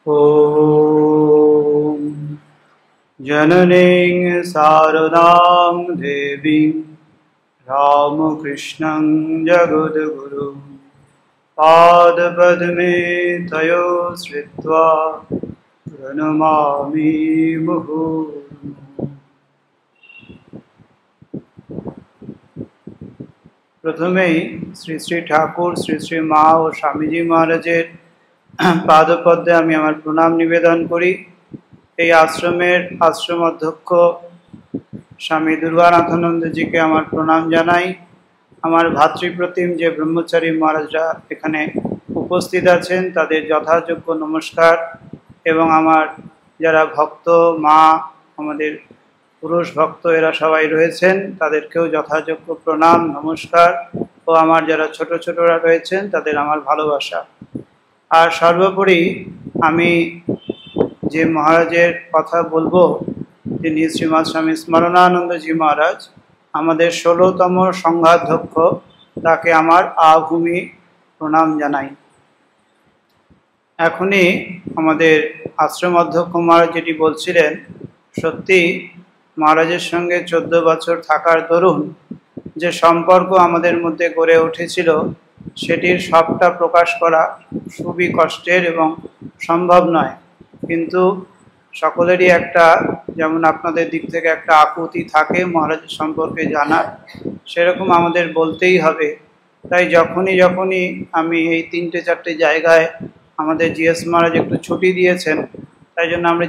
ॐ जननीं शारदां देवीं रामकृष्णं जगद्गुरुं पादपद्मे तयो श्रित्वा प्रणमामि मुहुर्मुहुः। प्रथमेই শ্রী শ্রী ঠাকুর শ্রী শ্রী মা ও স্বামীজি মহারাজের পাদপদ্মে আমি আমার প্রণাম নিবেদন করি। এই আশ্রমের আশ্রম অধ্যক্ষ স্বামী দুর্গানাথানন্দজিকে আমার প্রণাম জানাই। আমার ভাতৃপ্রতিম যে ব্রহ্মচারী মহারাজরা এখানে উপস্থিত আছেন তাদের যথাযোগ্য নমস্কার, এবং আমার যারা ভক্ত মা, আমাদের পুরুষ ভক্ত এরা সবাই রয়েছেন তাদেরকেও যথাযোগ্য প্রণাম নমস্কার, ও আমার যারা ছোট ছোটরা রয়েছেন তাদের আমার ভালোবাসা। আর সর্বোপরি আমি যে মহারাজের কথা বলবো, তিনি শ্রীমৎ স্বামী স্মরণানন্দজি মহারাজ, আমাদের 16তম সংঘাধ্যক্ষ, তাকে আমার আভূমি প্রণাম জানাই। এখনই আমাদের আশ্রম অধ্যক্ষ মহারাজ যেটি বলছিলেন, সত্যি মহারাজের সঙ্গে 14 বছর থাকার দরুন যে সম্পর্ক আমাদের মধ্যে গড়ে উঠেছিল সেটির সবটা প্রকাশ করা খুবই কষ্টের এবং সম্ভব নয়। কিন্তু সকলেরই একটা, যেমন আপনাদের দিক থেকে একটা আকুতি থাকে মহারাজের সম্পর্কে জানার, সেরকম আমাদের বলতেই হবে। তাই যখনই আমি এই 3-4টে জায়গায়, আমাদের জিএস মহারাজ একটু ছুটি দিয়েছেন, তাই জন্য আমরা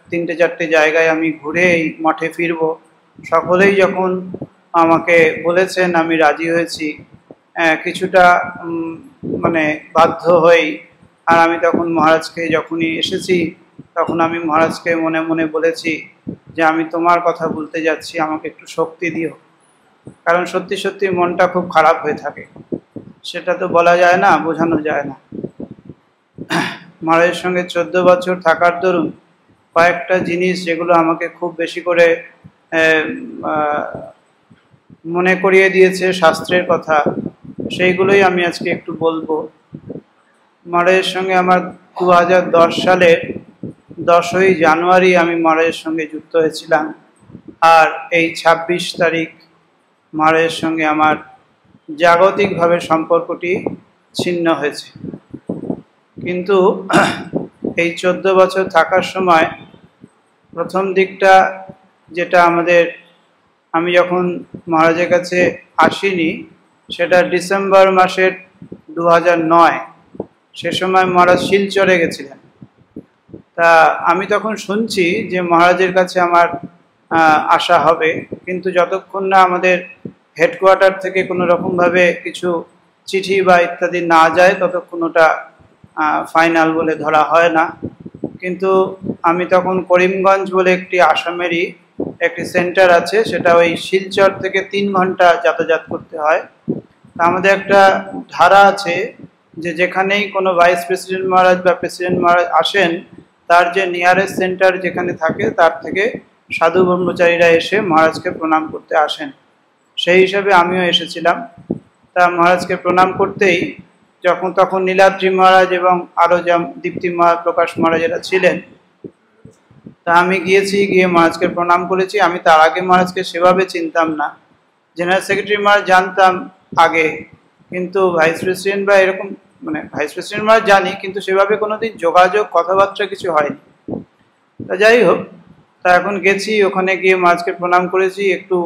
3-4টে জায়গায় আমি ঘুরে এই মঠে ফিরব। সকলেই যখন আমাকে বলেছেন আমি রাজি হয়েছি, কিছুটা মানে বাধ্য হই। আর আমি তখন মহারাজকে যখনই এসেছি তখন আমি মহারাজকে মনে মনে বলেছি যে আমি তোমার কথা বলতে যাচ্ছি, আমাকে একটু শক্তি দিও। কারণ সত্যি সত্যি মনটা খুব খারাপ হয়ে থাকে, সেটা তো বলা যায় না, বোঝানো যায় না। মহারাজের সঙ্গে 14 বছর থাকার দরুন কয়েকটা জিনিস যেগুলো আমাকে খুব বেশি করে মনে করিয়ে দিয়েছে শাস্ত্রের কথা, সেইগুলোই আমি আজকে একটু বলবো। মহারাজের সঙ্গে আমার 2010 সালের 10ই জানুয়ারি আমি মহারাজের সঙ্গে যুক্ত হয়েছিলাম, আর এই 26 তারিখ মহারাজের সঙ্গে আমার জাগতিকভাবে সম্পর্কটি ছিন্ন হয়েছে। কিন্তু এই 14 বছর থাকার সময় প্রথম দিকটা যেটা আমি যখন মহারাজের কাছে আসিনি, সেটা ডিসেম্বর মাসের 2009। সে সময় মহারাজ শিলচরে গেছিলেন। তা আমি তখন শুনছি যে মহারাজের কাছে আমার আসা হবে, কিন্তু যতক্ষণ না আমাদের হেডকোয়ার্টার থেকে কোনো রকমভাবে কিছু চিঠি বা ইত্যাদি না যায় ততক্ষণ ওটা ফাইনাল বলে ধরা হয় না। কিন্তু আমি তখন করিমগঞ্জ বলে একটি আসামেরই একটি সেন্টার আছে, সেটা ওই শিলচর থেকে 3 ঘন্টা যাতায়াত করতে হয়। তা আমাদের একটা ধারা আছে যে যেখানেই কোনো ভাইস প্রেসিডেন্ট মহারাজ বা প্রেসিডেন্ট মহারাজ আসেন, তার যে নিয়ারেস্ট সেন্টার যেখানে থাকে তার থেকে সাধু ব্রহ্মচারীরা এসে মহারাজকে প্রণাম করতে আসেন। সেই হিসাবে আমিও এসেছিলাম। তা মহারাজকে প্রণাম করতেই তখন নীলাদ্রি মহারাজ এবং আরও যা দীপ্তি প্রকাশ মহারাজেরা ছিলেন, তা আমি গিয়ে মহারাজকে প্রণাম করেছি। আমি তার আগে মহারাজকে সেভাবে চিনতাম না। জেনারেল সেক্রেটারি মহারাজ জানতাম আগে, কিন্তু ভাইস প্রেসিডেন্ট বা এরকম ভাইস প্রেসিডেন্ট মহারাজ জানি, কিন্তু সেভাবে কোনোদিন যোগাযোগ কথাবার্তা কিছু হয়নি। তা যাই হোক, তা এখন গেছি, ওখানে গিয়ে মহারাজকে প্রণাম করেছি। একটু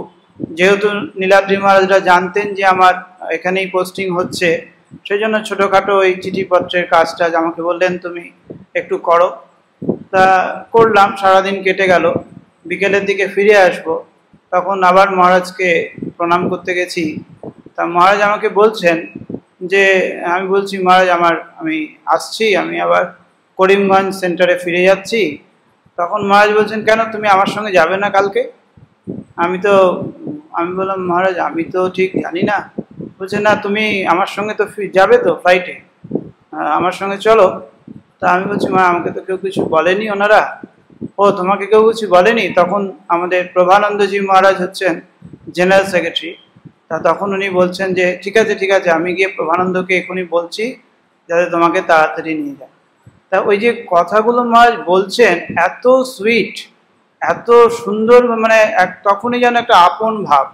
যেহেতু নীলাদ্রি মহারাজরা জানতেন যে আমার এখানেই পোস্টিং হচ্ছে, সেই জন্য ছোটোখাটো ওই চিঠিপত্রের কাজটা আমাকে বললেন তুমি একটু করো। তা করলাম, সারাদিন কেটে গেল। বিকেলের দিকে ফিরে আসব, তখন আবার মহারাজকে প্রণাম করতে গেছি। তা মহারাজ আমাকে বলছেন যে, আমি বলছি মহারাজ আমি আসছি, আমি আবার করিমগঞ্জ সেন্টারে ফিরে যাচ্ছি। তখন মহারাজ বলছেন, কেন তুমি আমার সঙ্গে যাবে না কালকে? আমি বললাম মহারাজ আমি তো ঠিক জানি না। বলছে না, তুমি আমার সঙ্গে তো যাবে তো ফ্লাইটে, আমার সঙ্গে চলো। তা আমি বলছি মা, আমাকে তো কেউ কিছু বলেনি ওনারা। ও, তোমাকে কেউ কিছু বলেনি? তখন আমাদের প্রভানন্দজি মহারাজ হচ্ছেন জেনারেল সেক্রেটারি। তা তখন উনি বলছেন যে ঠিক আছে আমি গিয়ে প্রভানন্দকে এখনই বলছি যাতে তোমাকে তাড়াতাড়ি নিয়ে যায়। তা তা ওই যে কথাগুলো মহারাজ বলছেন এত সুইট, এত সুন্দর, মানে তখনই যেন একটা আপন ভাব।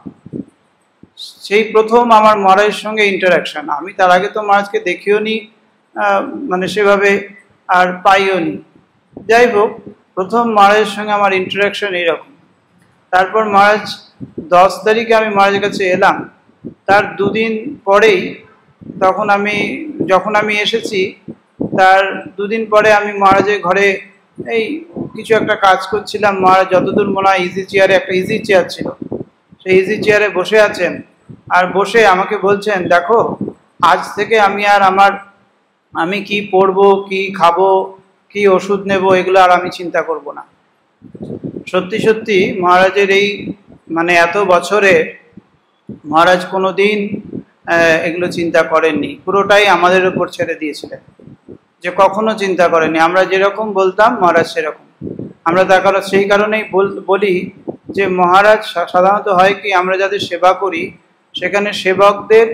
সেই প্রথম আমার মহারাজের সঙ্গে ইন্টারাকশন। আমি তার আগে তো মহারাজকে দেখিও নি, মানে সেভাবে আর পাইও নি। যাই হোক, প্রথম মহারাজের সঙ্গে আমার ইন্টারাকশন এইরকম। তারপর মহারাজ 10 তারিখে আমি মহারাজের কাছে এলাম, তার দুদিন পরেই যখন আমি এসেছি তার দুদিন পরে আমি মহারাজের ঘরে এই কিছু একটা কাজ করছিলাম। মহারাজ যতদূর মনে হয় ইজি চেয়ারে, একটা ইজি চেয়ার ছিল, সেই ইজি চেয়ারে বসে আছেন, আর বসে আমাকে বলছেন, দেখো আজ থেকে আমি কি পড়বো, কি খাবো, কি ওষুধ নেব, এগুলো আর আমি চিন্তা করব না। সত্যি সত্যি মহারাজের এই মানে এত বছরে মহারাজ কোনোদিন এগুলো চিন্তা করেননি, পুরোটাই আমাদের উপর ছেড়ে দিয়েছিলেন। যে কখনো চিন্তা করেনি, আমরা যেরকম বলতাম মহারাজ সেরকম। আমরা তার কারণ সেই কারণেই বলি যে মহারাজ সাধারণত হয় কি, আমরা যাদের সেবা করি সেখানে সেবকদের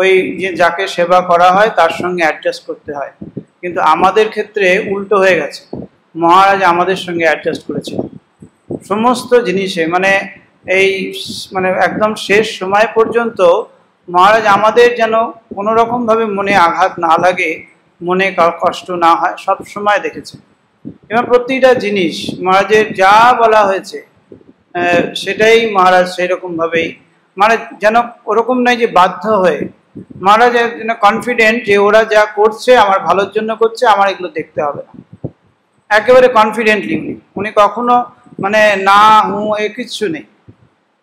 ওই যে যাকে সেবা করা হয় তার সঙ্গে অ্যাডজাস্ট করতে হয়, কিন্তু আমাদের ক্ষেত্রে উল্টো হয়ে গেছে। মহারাজ আমাদের সঙ্গে অ্যাডজাস্ট করেছেন সমস্ত জিনিসে, মানে একদম শেষ সময় পর্যন্ত মহারাজ আমাদের যেন কোনো রকমভাবে মনে আঘাত না লাগে, মনে কষ্ট না হয়, সব সময় দেখেছেন। এবং প্রতিটা জিনিস মহারাজের যা বলা হয়েছে সেটাই মহারাজ সেই রকমভাবেই, মানে যেন ওরকম নয় যে বাধ্য হয়ে, মহারাজ যেন কনফিডেন্ট যে ওরা যা করছে আমার ভালোর জন্য করছে, আমার এগুলো দেখতে হবে না। একেবারে কনফিডেন্টলি উনি কখনো মানে না হু এ কিচ্ছু নেই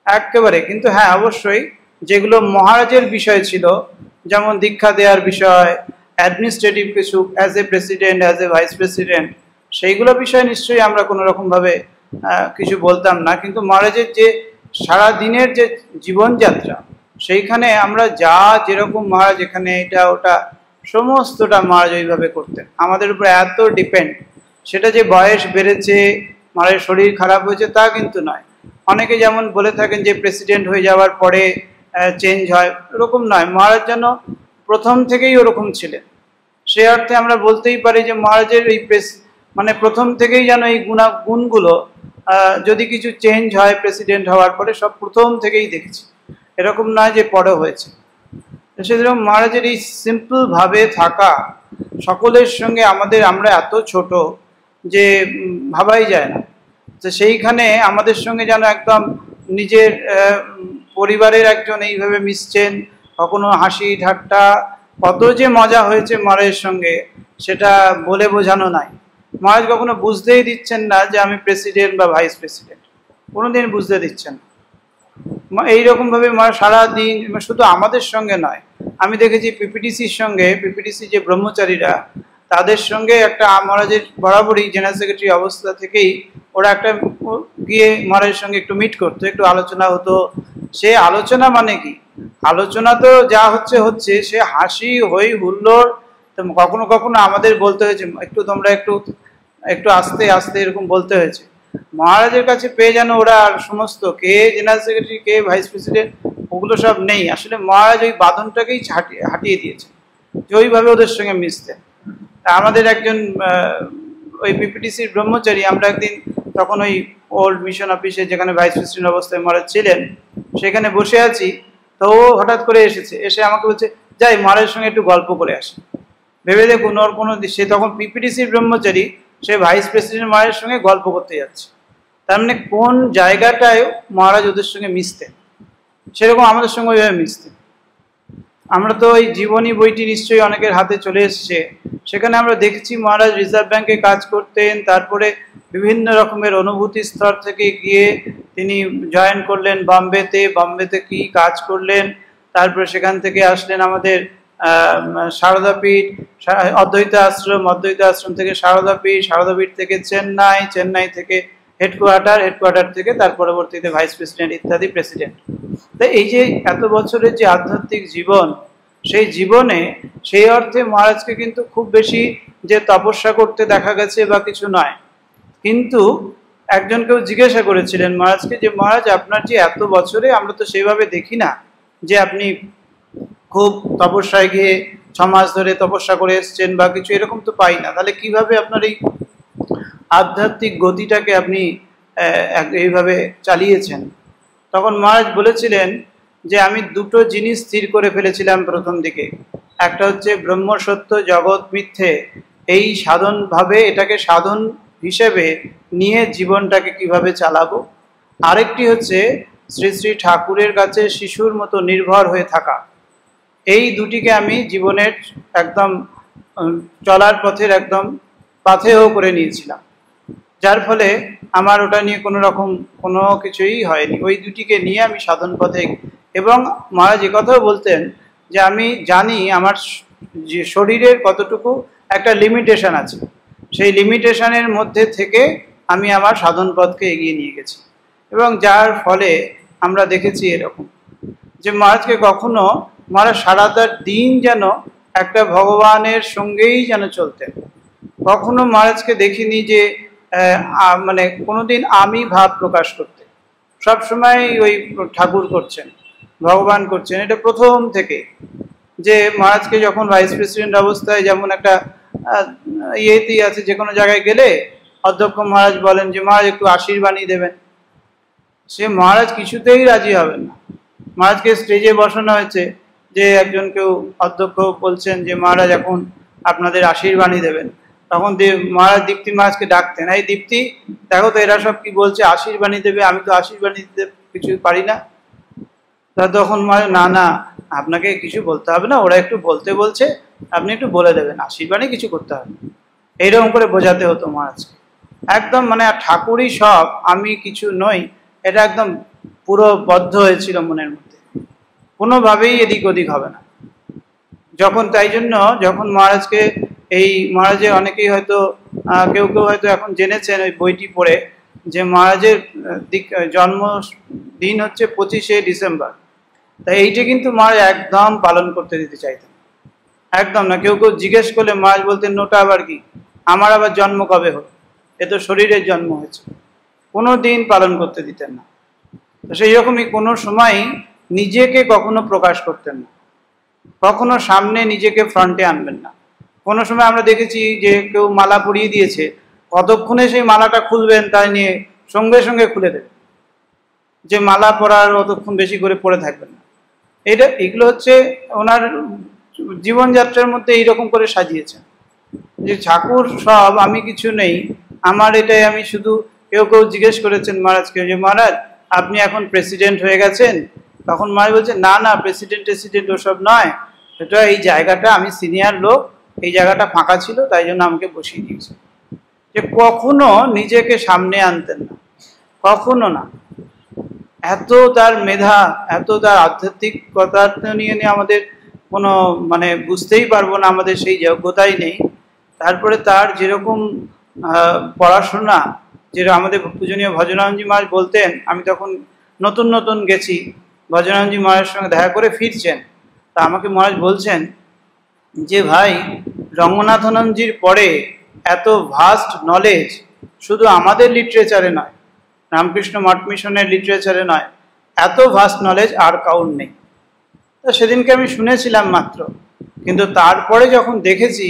একেবারে। কিন্তু হ্যাঁ, অবশ্যই যেগুলো মহারাজের বিষয় ছিল, যেমন দীক্ষা দেওয়ার বিষয়, অ্যাডমিনিস্ট্রেটিভ কিছু, as a president, as a vice president, সেইগুলো বিষয়ে নিশ্চয়ই আমরা কোনো রকমভাবে কিছু বলতাম না। কিন্তু মহারাজের যে সারা দিনের যে জীবনযাত্রা, সেইখানে আমরা যা যেরকম মহারাজ এখানে এটা ওটা সমস্তটা মহারাজ ওইভাবে করতেন, আমাদের উপর এত ডিপেন্ড। সেটা যে বয়স বেড়েছে, মহারাজের শরীর খারাপ হয়েছে তা কিন্তু নয়। অনেকে যেমন বলে থাকেন যে প্রেসিডেন্ট হয়ে যাওয়ার পরে চেঞ্জ হয়, এরকম নয়। মহারাজ যেন প্রথম থেকেই ওরকম ছিলেন। সে অর্থে আমরা বলতেই পারি যে মহারাজের এই মানে প্রথম থেকেই যেন এই গুণগুলো, যদি কিছু চেঞ্জ হয় প্রেসিডেন্ট হওয়ার পরে, সব প্রথম থেকেই দেখেছি, এরকম নয় যে পরে হয়েছে। সেরকম মহারাজের এই সিম্পলভাবে থাকা, সকলের সঙ্গে আমরা এত ছোট যে ভাবাই যায় না, তো সেইখানে আমাদের সঙ্গে যেন একদম নিজের পরিবারের একজন এইভাবে মিশছেন। কখনো হাসি ঠাট্টা, কত যে মজা হয়েছে মহারাজের সঙ্গে সেটা বলে বোঝানো নাই। মহারাজ কখনো বুঝতেই দিচ্ছেন না যে আমি প্রেসিডেন্ট বা ভাইস প্রেসিডেন্ট, কোনোদিন বুঝতে দিচ্ছেন না। এইরকমভাবে মহারাজ সারাদিন, শুধু আমাদের সঙ্গে নয়, আমি দেখেছি পিপিটিসির সঙ্গে, পিপিটিসি যে ব্রহ্মচারীরা, তাদের সঙ্গে একটা মহারাজের বরাবরই জেনারেল সেক্রেটারি অবস্থা থেকেই ওরা একটা গিয়ে মহারাজের সঙ্গে একটু মিট করতো, একটু আলোচনা হতো। সে আলোচনা মানে কি, আলোচনা তো যা হচ্ছে সে হাসি হই হুল্লোড়। তো কখনো কখনো আমাদের বলতে হয়েছে তোমরা একটু আস্তে আস্তে এরকম বলতে হয়েছে। মহারাজের কাছে পেয়ে যেন ওরা সমস্ত, কে জেনারেল সেক্রেটারি, কে ভাইস প্রেসিডেন্ট, ওগুলো সব নেই। আসলে মহারাজ ওই বাঁধনটাকেই হাঁটিয়ে দিয়েছে, যে ওইভাবে ওদের সঙ্গে মিশতেন। আমাদের একজন ওই পিপিটিসির ব্রহ্মচারী, আমরা একদিন তখন ওই ওল্ড মিশন অফিসে যেখানে ভাইস প্রেসিডেন্ট অবস্থায় মহারাজ ছিলেন, সেখানে বসে আছি। তো ও হঠাৎ করে এসে আমাকে বলছে, যাই মহারাজের সঙ্গে একটু গল্প করে আসি। ভেবে দেখুন, ওর সে তখন পিপিটিসির ব্রহ্মচারী, সে ভাইস প্রেসিডেন্ট মহারাজের সঙ্গে গল্প করতে যাচ্ছে। তার মানে কোন জায়গাটায় মহারাজ ওদের সঙ্গে মিশতেন, সেরকম আমাদের সঙ্গে ওইভাবে মিশতেন। আমরা তো ওই জীবনী বইটি নিশ্চয়ই অনেকের হাতে চলে এসছে, সেখানে আমরা দেখেছি মহারাজ রিজার্ভ ব্যাংকে কাজ করতেন, তারপরে বিভিন্ন রকমের অনুভূতি স্তর থেকে গিয়ে তিনি জয়েন করলেন বম্বেতে কি কাজ করলেন, তারপরে সেখান থেকে আসলেন আমাদের সারদাপীঠ, অদ্বৈত আশ্রম থেকে সারদাপীঠ থেকে চেন্নাই থেকে হেডকোয়ার্টার থেকে তার পরবর্তীতে ভাইস প্রেসিডেন্ট ইত্যাদি প্রেসিডেন্ট। তো এই যে এত বছরের যে আধ্যাত্মিক জীবন, সেই জীবনে সেই অর্থে মহারাজকে কিন্তু খুব বেশি যে তপস্যা করতে দেখা গেছে বা কিছু নয়। কিন্তু একজন কেউ জিজ্ঞাসা করেছিলেন মহারাজকে যে মহারাজ, আপনার যে এত বছরে আমরা তো সেইভাবে দেখি না যে আপনি খুব তপস্যায় গিয়ে 6 মাস ধরে তপস্যা করে এসছেন বা কিছু, এরকম তো পাই না। তাহলে কিভাবে আপনার এই আধ্যাত্মিক গতিটাকে আপনি এইভাবে চালিয়েছেন? তখন মহারাজ বলেছিলেন যে আমি দুটো জিনিস স্থির করে ফেলেছিলাম প্রথম দিকে। একটা হচ্ছে ব্রহ্ম সত্য, জগৎ মিথ্যে, এই সাধনভাবে এটাকে সাধন হিসেবে নিয়ে জীবনটাকে কিভাবে চালাবো। আরেকটি হচ্ছে শ্রী শ্রী ঠাকুরের কাছে শিশুর মতো নির্ভর হয়ে থাকা। এই দুটিকে আমি জীবনের একদম চলার পথের একদম পাথেয় করে নিয়েছিলাম, যার ফলে আমার ওটা নিয়ে কোনো রকম কোনো কিছুই হয়নি। ওই দুটিকে নিয়ে আমি সাধন পথে। এবং মহারাজ কথাও বলতেন যে আমি জানি আমার যে শরীরের কতটুকু একটা লিমিটেশন আছে, সেই লিমিটেশনের মধ্যে থেকে আমি আমার সাধন পথকে এগিয়ে নিয়ে গেছি। এবং যার ফলে আমরা দেখেছি এরকম যে মহারাজকে কখনো মহারাজ সারাটা দিন যেন একটা ভগবানের সঙ্গেই যেন চলতেন। কখনো মহারাজকে দেখিনি যে মানে কোনোদিন আমি ভাব প্রকাশ করতে। সবসময় ওই ঠাকুর করছেন, ভগবান করছেন। এটা প্রথম থেকে যে মহারাজকে যখন ভাইস প্রেসিডেন্ট অবস্থায় যেমন একটা ইয়েতেই আছে, যে কোনো জায়গায় গেলে অধ্যক্ষ মহারাজ বলেন যে মহারাজ একটু আশীর্বাণী দেবেন, সে মহারাজ কিছুতেই রাজি হবেন না। মহারাজকে স্টেজে বসানো হয়েছে, যে একজন কেউ অধ্যক্ষ বলছেন যে মহারাজ এখন আপনাদের আশীর্বাণী দেবেন, তখন মহারাজ দীপ্তি মহারাজকে ডাকতেন, এই দীপ্তি দেখো তো এরা সব কি বলছে, আশীর্বাণী দেবে, আমি তো আশীর্বাণী দিতে কিছু পারি না। তা তখন মহারাজ না না আপনাকে কিছু বলতে হবে না, ওরা একটু বলতে বলছে, আপনি একটু বলে দেবেন, আশীর্বাণী কিছু করতে হবে। এইরকম করে বোঝাতে হতো মহারাজকে। একদম মানে ঠাকুরই সব, আমি কিছু নই, এটা একদম পুরো বদ্ধ হয়েছিল মনের মধ্যে, কোনোভাবেই এদিক ওদিক হবে না। যখন তাই জন্য যখন মহারাজকে এই মহারাজের অনেকেই হয়তো কেউ কেউ হয়তো এখন জেনেছেন ওই বইটি পড়ে, যে মহারাজের জন্মদিন হচ্ছে 25শে ডিসেম্বর। তাই এইটা কিন্তু মহারাজ একদম পালন করতে দিতে চাইতেন, একদম না। কেউ কেউ জিজ্ঞেস করলে মহারাজ বলতেন নোটা আবার কি, আমার আবার জন্ম কবে হলো, এ তো শরীরের জন্ম হয়েছে। কোনো দিন পালন করতে দিতেন না। তো সেই রকমই কোনো সময় নিজেকে কখনো প্রকাশ করতেন না, কখনো সামনে নিজেকে ফ্রন্টে আনবেন না। কোনো সময় আমরা দেখেছি যে কেউ মালা পরিয়ে দিয়েছে, কতক্ষণে সেই মালাটা খুলবেন তাই নিয়ে সঙ্গে সঙ্গে খুলে দেবেন, যে মালা পরার অতক্ষণ বেশি করে পরে থাকবেন না। এগুলো হচ্ছে ওনার জীবনযাত্রার মধ্যে এইরকম করে সাজিয়েছেন, যে ঠাকুর সব, আমি কিছু নেই, আমার এটাই, আমি শুধু। কেউ কেউ জিজ্ঞেস করেছেন মহারাজকে যে মহারাজ আপনি এখন প্রেসিডেন্ট হয়ে গেছেন, তখন মহারাজ বলছে না না প্রেসিডেন্ট ওসব নয়, এটা এই জায়গাটা, আমি সিনিয়র লোক, এই জায়গাটা ফাঁকা ছিল তাই জন্য আমাকে বসিয়ে দিয়েছে। যে কখনো নিজেকে সামনে আনতেন না, কখনো না। এত তার মেধা, এত তার আধ্যাত্মিকতা নিয়ে আমাদের কোনো মানে বুঝতেই পারবো না, আমাদের সেই যোগ্যতাই নেই। তারপরে তার যেরকম পড়াশোনা, যেটা আমাদের পূজনীয় ভজনানন্দজি মহারাজ বলতেন, আমি তখন নতুন নতুন গেছি, ভজনানন্দজি মহারাজের সঙ্গে দেখা করে ফিরছেন, তা আমাকে মহারাজ বলছেন যে ভাই রঙ্গনাথনন্দজির পরে এত ভাস্ট নলেজ শুধু আমাদের লিটারেচারে নয়, রামকৃষ্ণ মঠ মিশনের লিটারেচারে নয়, এত ভাস্ট নলেজ আর কাউর নেই। তো সেদিনকে আমি শুনেছিলাম মাত্র, কিন্তু তারপরে যখন দেখেছি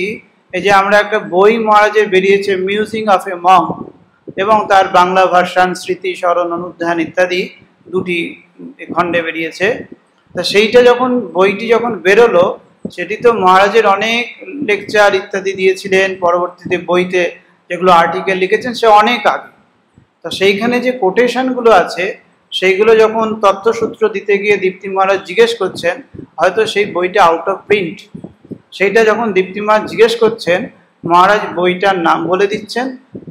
এই যে আমরা একটা বই মহারাজের বেরিয়েছে মিউজিং অফ এ মঙ্ক, এবং তার বাংলা ভার্সান স্মৃতি স্মরণ অনুধ্যান ইত্যাদি দুটি খণ্ডে বেরিয়েছে। তা সেইটা যখন বইটি যখন বেরোলো, সেটি তো মহারাজের অনেক লেকচার ইত্যাদি দিয়েছিলেন, পরবর্তীতে বইতে যেগুলো আর্টিকেল লিখেছেন সে অনেক আগে। তো সেইখানে যে কোটেশনগুলো আছে সেইগুলো যখন তথ্যসূত্র দিতে গিয়ে দীপ্তি মহারাজ জিজ্ঞেস করছেন, হয়তো সেই বইটা আউট অফ প্রিন্ট, সেইটা যখন দীপ্তি মহারাজ জিজ্ঞেস করছেন, মহারাজ বইটার নাম বলে দিচ্ছেন,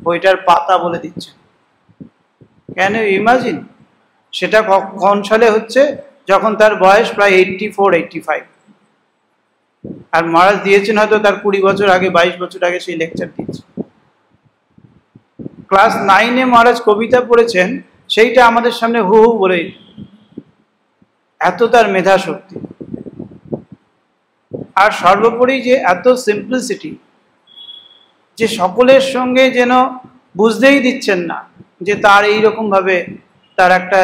বইটার পাতা বলে দিচ্ছেন। Can you imagine? সেটা কোন সালে হচ্ছে? যখন তার বয়স প্রায় 84-85, আর মহারাজ দিয়েছেন হয়তো তার 20 বছর আগে, 22 বছর আগে সেই লেকচার দিয়েছে। ক্লাস 9-এ মহারাজ কবিতা পড়েছেন, সেইটা আমাদের সামনে হু হু বলে, এত তার মেধা শক্তি। আর সর্বোপরি যে এত সিম্পলিসিটি, যে সকলের সঙ্গে যেন বুঝতেই দিচ্ছেন না যে তার এইরকম ভাবে তার একটা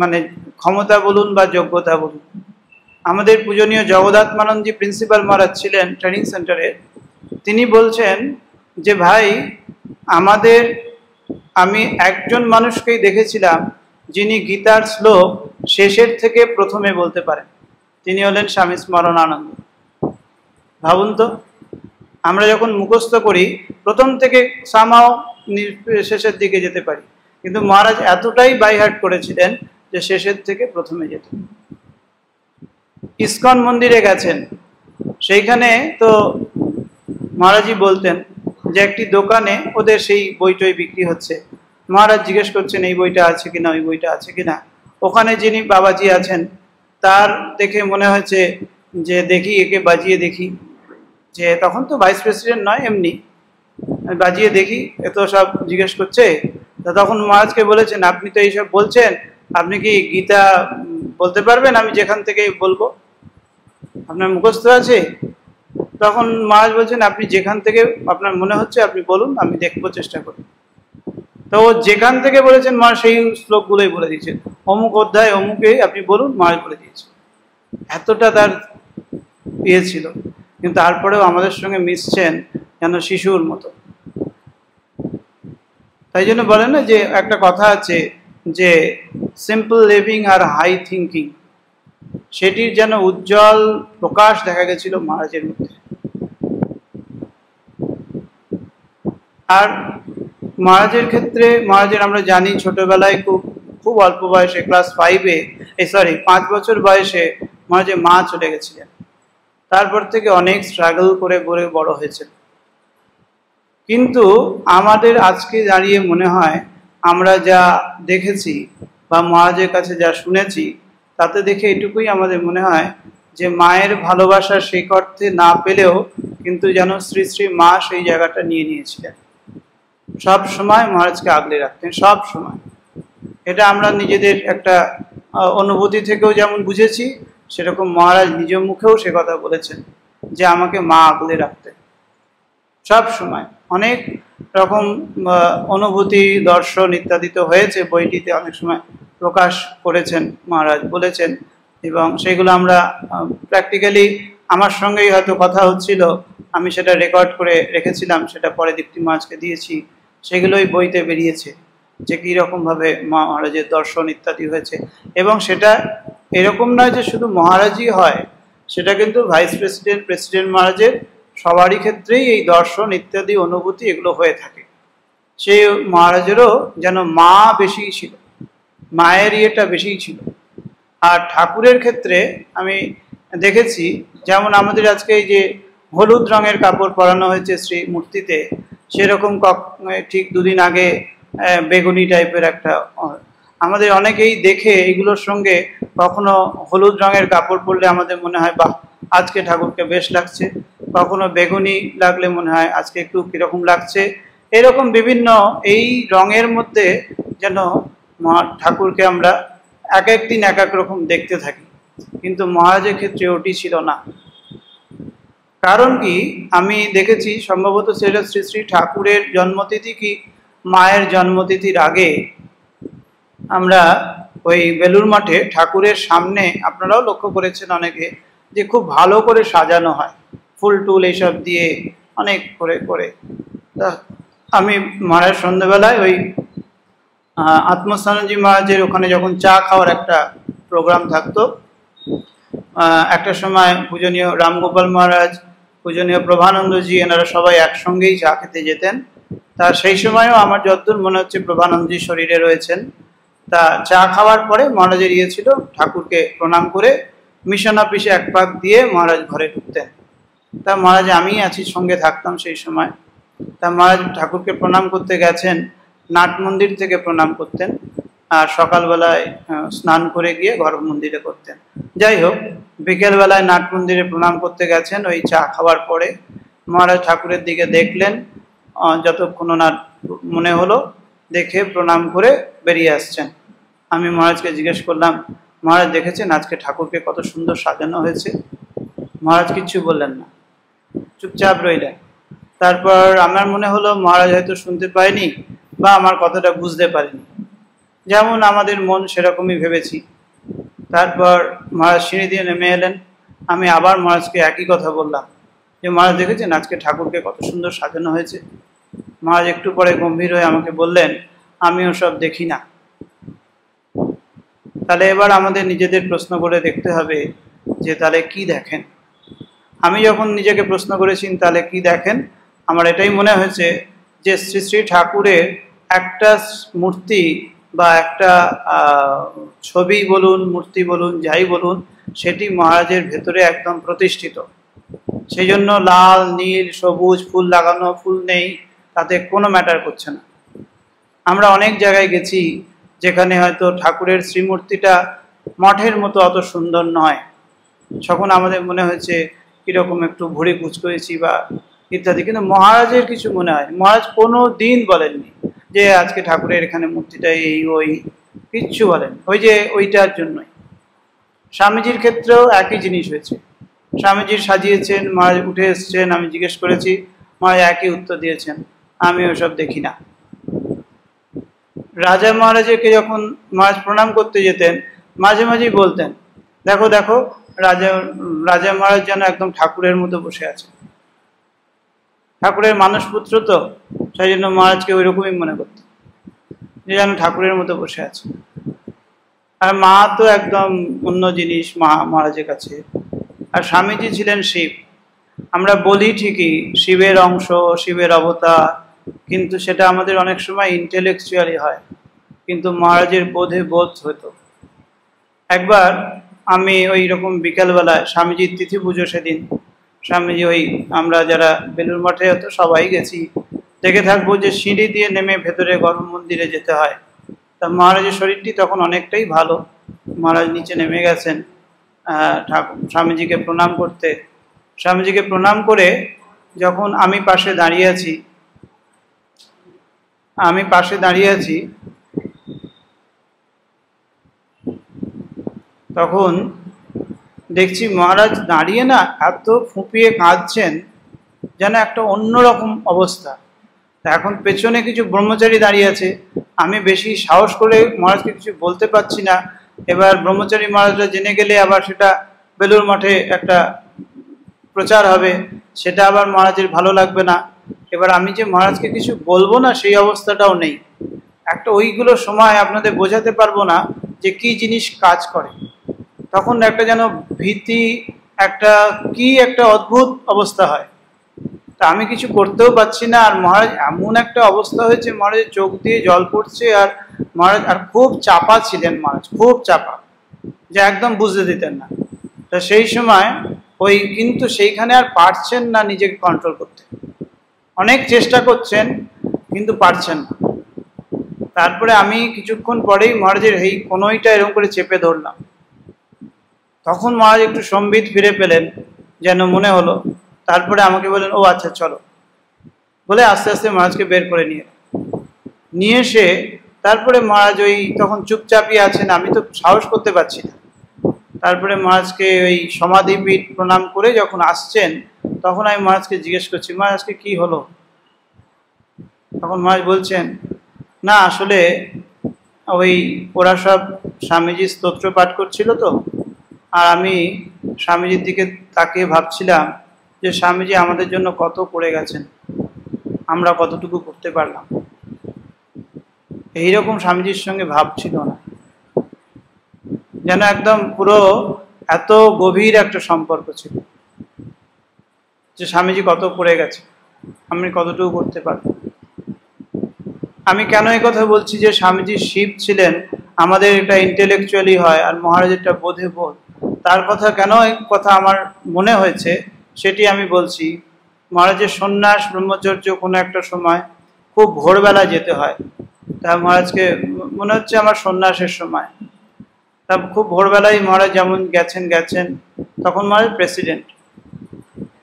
মানে ক্ষমতা বলুন বা যোগ্যতা বলুন, আমাদের পূজনীয় জগদাত্মানন্দজি প্রিন্সিপাল মহারাজ ছিলেন ট্রেনিং সেন্টারে। তিনি বলছেন যে ভাই, আমি একজন মানুষকেই দেখেছিলাম যিনি গীতার শ্লোক শেষের থেকে প্রথমে বলতে পারেন, তিনি হলেন স্বামী স্মরণানন্দ। ভাবুন তো, আমরা যখন মুখস্থ করি প্রথম থেকে সামাও শেষের দিকে যেতে পারি, কিন্তু মহারাজ এতটাই বাইহার্ট করেছিলেন যে শেষের থেকে প্রথমে যেতেন। ইসকন মন্দিরে গেছেন, সেইখানে তো মহারাজই বলতেন যে একটি দোকানে ওদের সেই বইটই বিক্রি হচ্ছে। মহারাজ জিজ্ঞেস করছেন এই বইটা আছে কিনা, ওই বইটা আছে কিনা। ওখানে যিনি বাবাজি আছেন তার দেখে মনে হয়েছে যে দেখি একে বাজিয়ে দেখি, যে তখন তো ভাইস প্রেসিডেন্ট নয়, এমনি বাজিয়ে দেখি, এত সব জিজ্ঞেস করছে। তা তখন মহারাজকে বলেছেন, আপনি তো এইসব বলছেন, আপনি কি গীতা বলতে পারবেন? আমি যেখান থেকে বলবো, আপনার মুখস্থ আছে? তখন মহারাজ বলছেন, আপনি যেখান থেকে আপনার মনে হচ্ছে আপনি বলুন, আমি দেখবো, চেষ্টা করি। তো যেখান থেকে বলেছেন মহারাজ সেই শ্লোকগুলোই বলে দিয়েছেন, অমুক অধ্যায় অমুকে আপনি বলুন, মহারাজ বলে দিয়েছেন। এতটা তার ইয়ে ছিল, কিন্তু তারপরেও আমাদের সঙ্গে মিশছেন যেন শিশুর মতো। তাই জন্য বলে না যে একটা কথা আছে যে সিম্পল লিভিং আর হাই থিঙ্কিং, সেটির যেন উজ্জ্বল প্রকাশ দেখা গেছিল মহারাজের মধ্যে। আর মহারাজের ক্ষেত্রে, মহারাজের আমরা জানি ছোটবেলায় খুব অল্প বয়সে, ক্লাস 5 বছর বয়সে মহারাজের মা চলে গেছিলেন। তারপর থেকে অনেক স্ট্রাগল করে বড় হয়েছে। কিন্তু আমাদের আজকে দাঁড়িয়ে মনে হয় আমরা যা দেখেছি বা মহারাজের কাছে যা শুনেছি, তাতে দেখে এটুকুই আমাদের মনে হয় যে মায়ের ভালোবাসা সেই অর্থে না পেলেও কিন্তু যেন শ্রী শ্রী মা সেই জায়গাটা নিয়ে নিয়েছিলেন। সব সময় মহারাজকে আগলে রাখতেন, সব সময়। এটা আমরা নিজেদের একটা অনুভূতি থেকেও যেমন বুঝেছি, সেরকম মহারাজ নিজ মুখেও সে কথা বলেছেন যে আমাকে মা আগলে রাখতেন সব সময়। অনেক রকম অনুভূতি, দর্শন ইত্যাদি তো হয়েছে, বইটিতে অনেক সময় প্রকাশ করেছেন মহারাজ, বলেছেন, এবং সেগুলো আমরা প্র্যাকটিক্যালি আমার সঙ্গেই হয়তো কথা হচ্ছিল, আমি সেটা রেকর্ড করে রেখেছিলাম, সেটা পরে দীপ্তি মহারাজকে দিয়েছি। সেগুলোই বইতে বেরিয়েছে যে কীরকমভাবে মহারাজের দর্শন ইত্যাদি হয়েছে। এবং সেটা এরকম নয় যে শুধু মহারাজই হয়, সেটা কিন্তু ভাইস প্রেসিডেন্ট, প্রেসিডেন্ট মহারাজের সবারই ক্ষেত্রেই এই দর্শন ইত্যাদি অনুভূতি এগুলো হয়ে থাকে। সেই মহারাজেরও যেন মা বেশিই ছিল, মায়ের ইয়েটা বেশিই ছিল। আর ঠাকুরের ক্ষেত্রে আমি দেখেছি, যেমন আমাদের আজকে এই যে হলুদ রঙের কাপড় পরানো হয়েছে শ্রী মূর্তিতে, সেরকম ঠিক দুদিন আগে বেগুনি টাইপের একটা, আমাদের অনেকেই দেখে এগুলোর সঙ্গে কখনো হলুদ রঙের কাপড় পরলে আমাদের মনে হয় বাহ আজকে ঠাকুরকে বেশ লাগছে, কখনো বেগুনি লাগলে মনে হয় আজকে একটু কীরকম লাগছে। এরকম বিভিন্ন এই রঙের মধ্যে যেন ঠাকুরকে আমরা এক এক দিন এক এক রকম দেখতে থাকি, কিন্তু মহারাজের ক্ষেত্রে ওটি ছিল না। কারণ কি, আমি দেখেছি সম্ভবত সেটা শ্রী শ্রী ঠাকুরের জন্মতিথি কি মায়ের জন্মতিথির আগে আমরা ওই বেলুর মঠে ঠাকুরের সামনে, আপনারাও লক্ষ্য করেছেন অনেকে, যে খুব ভালো করে সাজানো হয়, ফুল টুল এইসব দিয়ে অনেক করে করে। তা আমি মহারাজ সন্ধ্যাবেলায় ওই আত্মস্থানজি মহারাজের ওখানে যখন চা খাওয়ার একটা প্রোগ্রাম থাকতো, একটা সময় পূজনীয় রামগোপাল মহারাজ, পূজনীয় প্রভানন্দজি, এনারা সবাই একসঙ্গেই চা খেতে যেতেন। তা সেই সময়ও আমার যতদূর মনে হচ্ছে প্রভানন্দজি শরীরে রয়েছেন। তা চা খাওয়ার পরে মহারাজের ইয়ে ছিল ঠাকুরকে প্রণাম করে মিশন অফিসে এক পাক দিয়ে মহারাজ ঘরে ঢুকতেন। তা মহারাজ আমি আছি, সঙ্গে থাকতাম সেই সময়। তা মহারাজ ঠাকুরকে প্রণাম করতে গেছেন, নাট মন্দির থেকে প্রণাম করতেন, আর সকালবেলায় স্নান করে গিয়ে গর্ভ মন্দিরে করতেন। যাই হোক, বিকেলবেলায় নাট মন্দিরে প্রণাম করতে গেছেন। ওই চা খাওয়ার পরে মহারাজ ঠাকুরের দিকে দেখলেন, যতক্ষণ ওনার মনে হলো, দেখে প্রণাম করে বেরিয়ে আসছেন। আমি মহারাজকে জিজ্ঞেস করলাম, মহারাজ দেখেছেন আজকে ঠাকুরকে কত সুন্দর সাজানো হয়েছে? মহারাজ কিচ্ছু বললেন না, চুপচাপ রইলেন। তারপর আমার মনে হলো মহারাজ হয়তো শুনতে পায়নি বা আমার কথাটা বুঝতে পারেনি, যেমন আমাদের মন সেরকমই ভেবেছি। তারপর মহারাজ সিঁড়ি দিয়ে নেমে এলেন। আমি আবার মহারাজকে একই কথা বললাম যে মহারাজ দেখেছেন আজকে ঠাকুরকে কত সুন্দর সাজানো হয়েছে। মহারাজ একটু পরে গম্ভীর হয়ে আমাকে বললেন, আমি ওসব দেখি না। তাহলে এবার আমাদের নিজেদের প্রশ্ন করে দেখতে হবে যে তাহলে কি দেখেন। আমি যখন নিজেকে প্রশ্ন করেছি তাহলে কি দেখেন, আমার এটাই মনে হয়েছে যে শ্রী শ্রী ঠাকুরের একটা মূর্তি বা একটা ছবি বলুন, মূর্তি বলুন, যাই বলুন, সেটি মহারাজের ভেতরে একদম প্রতিষ্ঠিত। সেই জন্য লাল, নীল, সবুজ ফুল লাগানো, ফুল নেই, তাতে কোনো ম্যাটার করছে না। আমরা অনেক জায়গায় গেছি যেখানে হয়তো ঠাকুরের শ্রীমূর্তিটা মঠের মতো অত সুন্দর নয়, তখন আমাদের মনে হয়েছে কীরকম একটু ভুঁড়ি কুচকয়েছি বা ইত্যাদি। কিন্তু মহারাজের কিছু মনে হয়, মহারাজ কোনো দিন বলেননি যে আজকে ঠাকুরের এখানে মূর্তিটা এই ওই, কিচ্ছু বলেন। ওই যে ওইটার জন্যই। স্বামীজির ক্ষেত্রেও একই জিনিস হয়েছে। স্বামীজির সাজিয়েছেন, মহারাজ উঠে এসছেন, আমি জিজ্ঞেস করেছি, মহারাজ একই উত্তর দিয়েছেন, আমি ওসব দেখি না। রাজা মহারাজকে যখন মহারাজ প্রণাম করতে যেতেন মাঝে মাঝেই বলতেন, দেখো দেখো রাজা মহারাজ যেন একদম ঠাকুরের মতো বসে আছে। ঠাকুরের মানুষপুত্র তো, সেই জন্য মহারাজকে ওই রকমই মনে করতেন যে যেন ঠাকুরের মতো বসে আছে। আর মা তো একদম অন্য জিনিস মহারাজের কাছে। আর স্বামীজি ছিলেন শিব। আমরা বলি ঠিকই শিবের অংশ, শিবের অবতার, কিন্তু সেটা আমাদের অনেক সময় ইন্টেলেকচুয়ালি হয়, কিন্তু মহারাজের বোধ হতো। একবার আমি ওই রকম বিকালবেলায় স্বামীজির তিথি পুজো, সেদিন স্বামীজি ওই আমরা যারা বেলুড় মঠে হতো সবাই গেছি, দেখে থাকবো যে সিঁড়ি দিয়ে নেমে ভেতরে গর্ভ মন্দিরে যেতে হয়। তা মহারাজের শরীরটি তখন অনেকটাই ভালো, মহারাজ নিচে নেমে গেছেন স্বামীজিকে প্রণাম করতে। স্বামীজিকে প্রণাম করে যখন আমি পাশে দাঁড়িয়ে আছি তখন দেখছি মহারাজ দাঁড়িয়ে না এত ফুঁপিয়ে কাঁদছেন, যেন একটা অন্যরকম অবস্থা। এখন পেছনে কিছু ব্রহ্মচারী দাঁড়িয়ে আছে, আমি বেশি সাহস করে মহারাজকে কিছু বলতে পারছি না। এবার ব্রহ্মচারী মহারাজরা জেনে গেলে আবার সেটা বেলুড় মঠে একটা প্রচার হবে, সেটা আবার মহারাজের ভালো লাগবে না। এবার আমি যে মহারাজকে কিছু বলবো না সেই অবস্থাটাও নেই। একটা ওইগুলো সময় আপনাদের বোঝাতে পারবো না যে কি জিনিস কাজ করে। তখন একটা যেন ভীতি, একটা অদ্ভুত অবস্থা হয়। তা আমি কিছু করতেও পারছি না। আর মহারাজ এমন একটা অবস্থা হয়েছে, মহারাজের চোখ দিয়ে জল পড়ছে। আর মহারাজ আর খুব চাপা ছিলেন, মহারাজ খুব চাপা, যে একদম বুঝতে দিতেন না। তা সেই সময় কিন্তু সেইখানে আর পারছেন না নিজেকে কন্ট্রোল করতে, অনেক চেষ্টা করছেন কিন্তু পারছেন না। তারপরে আমি কিছুক্ষণ পরেই মহারাজের এই কোনোইটা এরকম করে চেপে ধরলাম। তখন মহারাজ একটু সম্বিত ফিরে পেলেন, যেন মনে হলো। তারপরে আমাকে বললেন, ও আচ্ছা চলো, বলে আস্তে আস্তে মহারাজকে বের করে নিয়ে এসে তারপরে মহারাজ তখন চুপচাপই আছেন, আমি তো সাহস করতে পারছি না। তারপরে মহারাজকে ওই সমাধিপীঠ প্রণাম করে যখন আসছেন, তখন আমি মহারাজকে জিজ্ঞেস করছি, মহারাজকে কি হলো? তখন মহারাজ বলছেন, না আসলে ওরা সব স্বামীজি স্তোত্র পাঠ করছিল তো, আর আমি স্বামীজির দিকে তাকিয়ে ভাবছিলাম যে স্বামীজি আমাদের জন্য কত করে গেছেন, আমরা কতটুকু করতে পারলাম। এইরকম স্বামীজির সঙ্গে ভাব ছিল না, যেন একদম পুরো এত গভীর একটা সম্পর্ক ছিল যে স্বামীজি কত করে গেছে, আমি কতটুকু করতে পারব। আমি কেন এই কথা বলছি যে স্বামীজি শিব ছিলেন, আমাদের এটা ইন্টেলেকচুয়ালি হয় আর মহারাজেরটা বোধ। তার কথা কেন এই কথা আমার মনে হয়েছে সেটি আমি বলছি। মহারাজের সন্ন্যাস ব্রহ্মচর্য কোনো একটা সময় খুব ভোরবেলা যেতে হয়। তা মহারাজকে মনে হচ্ছে আমার সন্ন্যাসের সময়, তা খুব ভোরবেলায় মহারাজ যেমন গেছেন। তখন মহারাজ প্রেসিডেন্ট।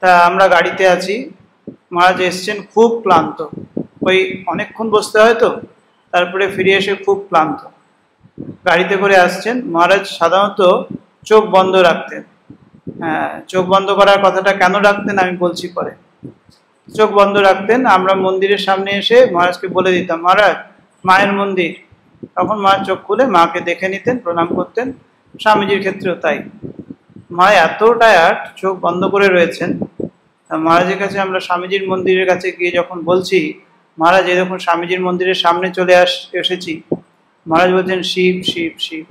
তা আমরা গাড়িতে আছি, মহারাজ এসছেন খুব ক্লান্ত, অনেকক্ষণ বসতে হয় তো, তারপরে ফিরে এসে খুব ক্লান্ত গাড়িতে করে আসছেন। মহারাজ সাধারণত চোখ বন্ধ রাখতেন। চোখ বন্ধ করার কথাটা কেন রাখতেন আমি বলছি পরে। চোখ বন্ধ রাখতেন, আমরা মন্দিরের সামনে এসে মহারাজকে বলে দিতাম, মহারাজ মায়ের মন্দির। তখন মা চোখ খুলে মাকে দেখে নিতেন, প্রণাম করতেন, স্বামীজির ক্ষেত্রেও তাই। মহারাজ এত টায়ার্ড, চোখ বন্ধ করে রয়েছেন। মহারাজের কাছে আমরা স্বামীজির মন্দিরের কাছে গিয়ে যখন বলছি, মহারাজ এরকম স্বামীজির মন্দিরের সামনে চলে এসেছি, মহারাজ বলছেন শিব শিব শিব।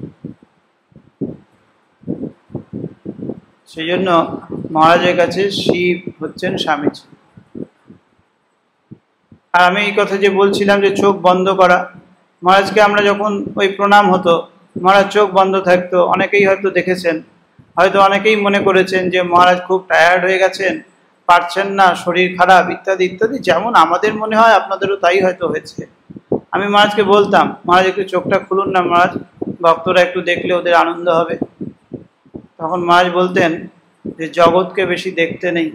সেই জন্য মহারাজের কাছে শিব হচ্ছেন স্বামীজি। আর আমি এই কথা যে বলছিলাম যে চোখ বন্ধ করা, মহারাজকে আমরা যখন ওই প্রণাম হতো, মহারাজ চোখ বন্ধ থাকতো। অনেকেই হয়তো দেখেছেন, হয়তো অনেকেই মনে করেছেন যে মহারাজ খুব টায়ার্ড হয়ে গেছেন, পারছেন না, শরীর খারাপ ইত্যাদি ইত্যাদি। যেমন আমাদের মনে হয় আপনাদেরও তাই হয়তো হয়েছে। আমি মহারাজকে বলতাম, মহারাজ একটু চোখটা খুলুন না মহারাজ, ভক্তরা একটু দেখলে ওদের আনন্দ হবে। তখন মহারাজ বলতেন যে জগৎকে বেশি দেখতে নেই,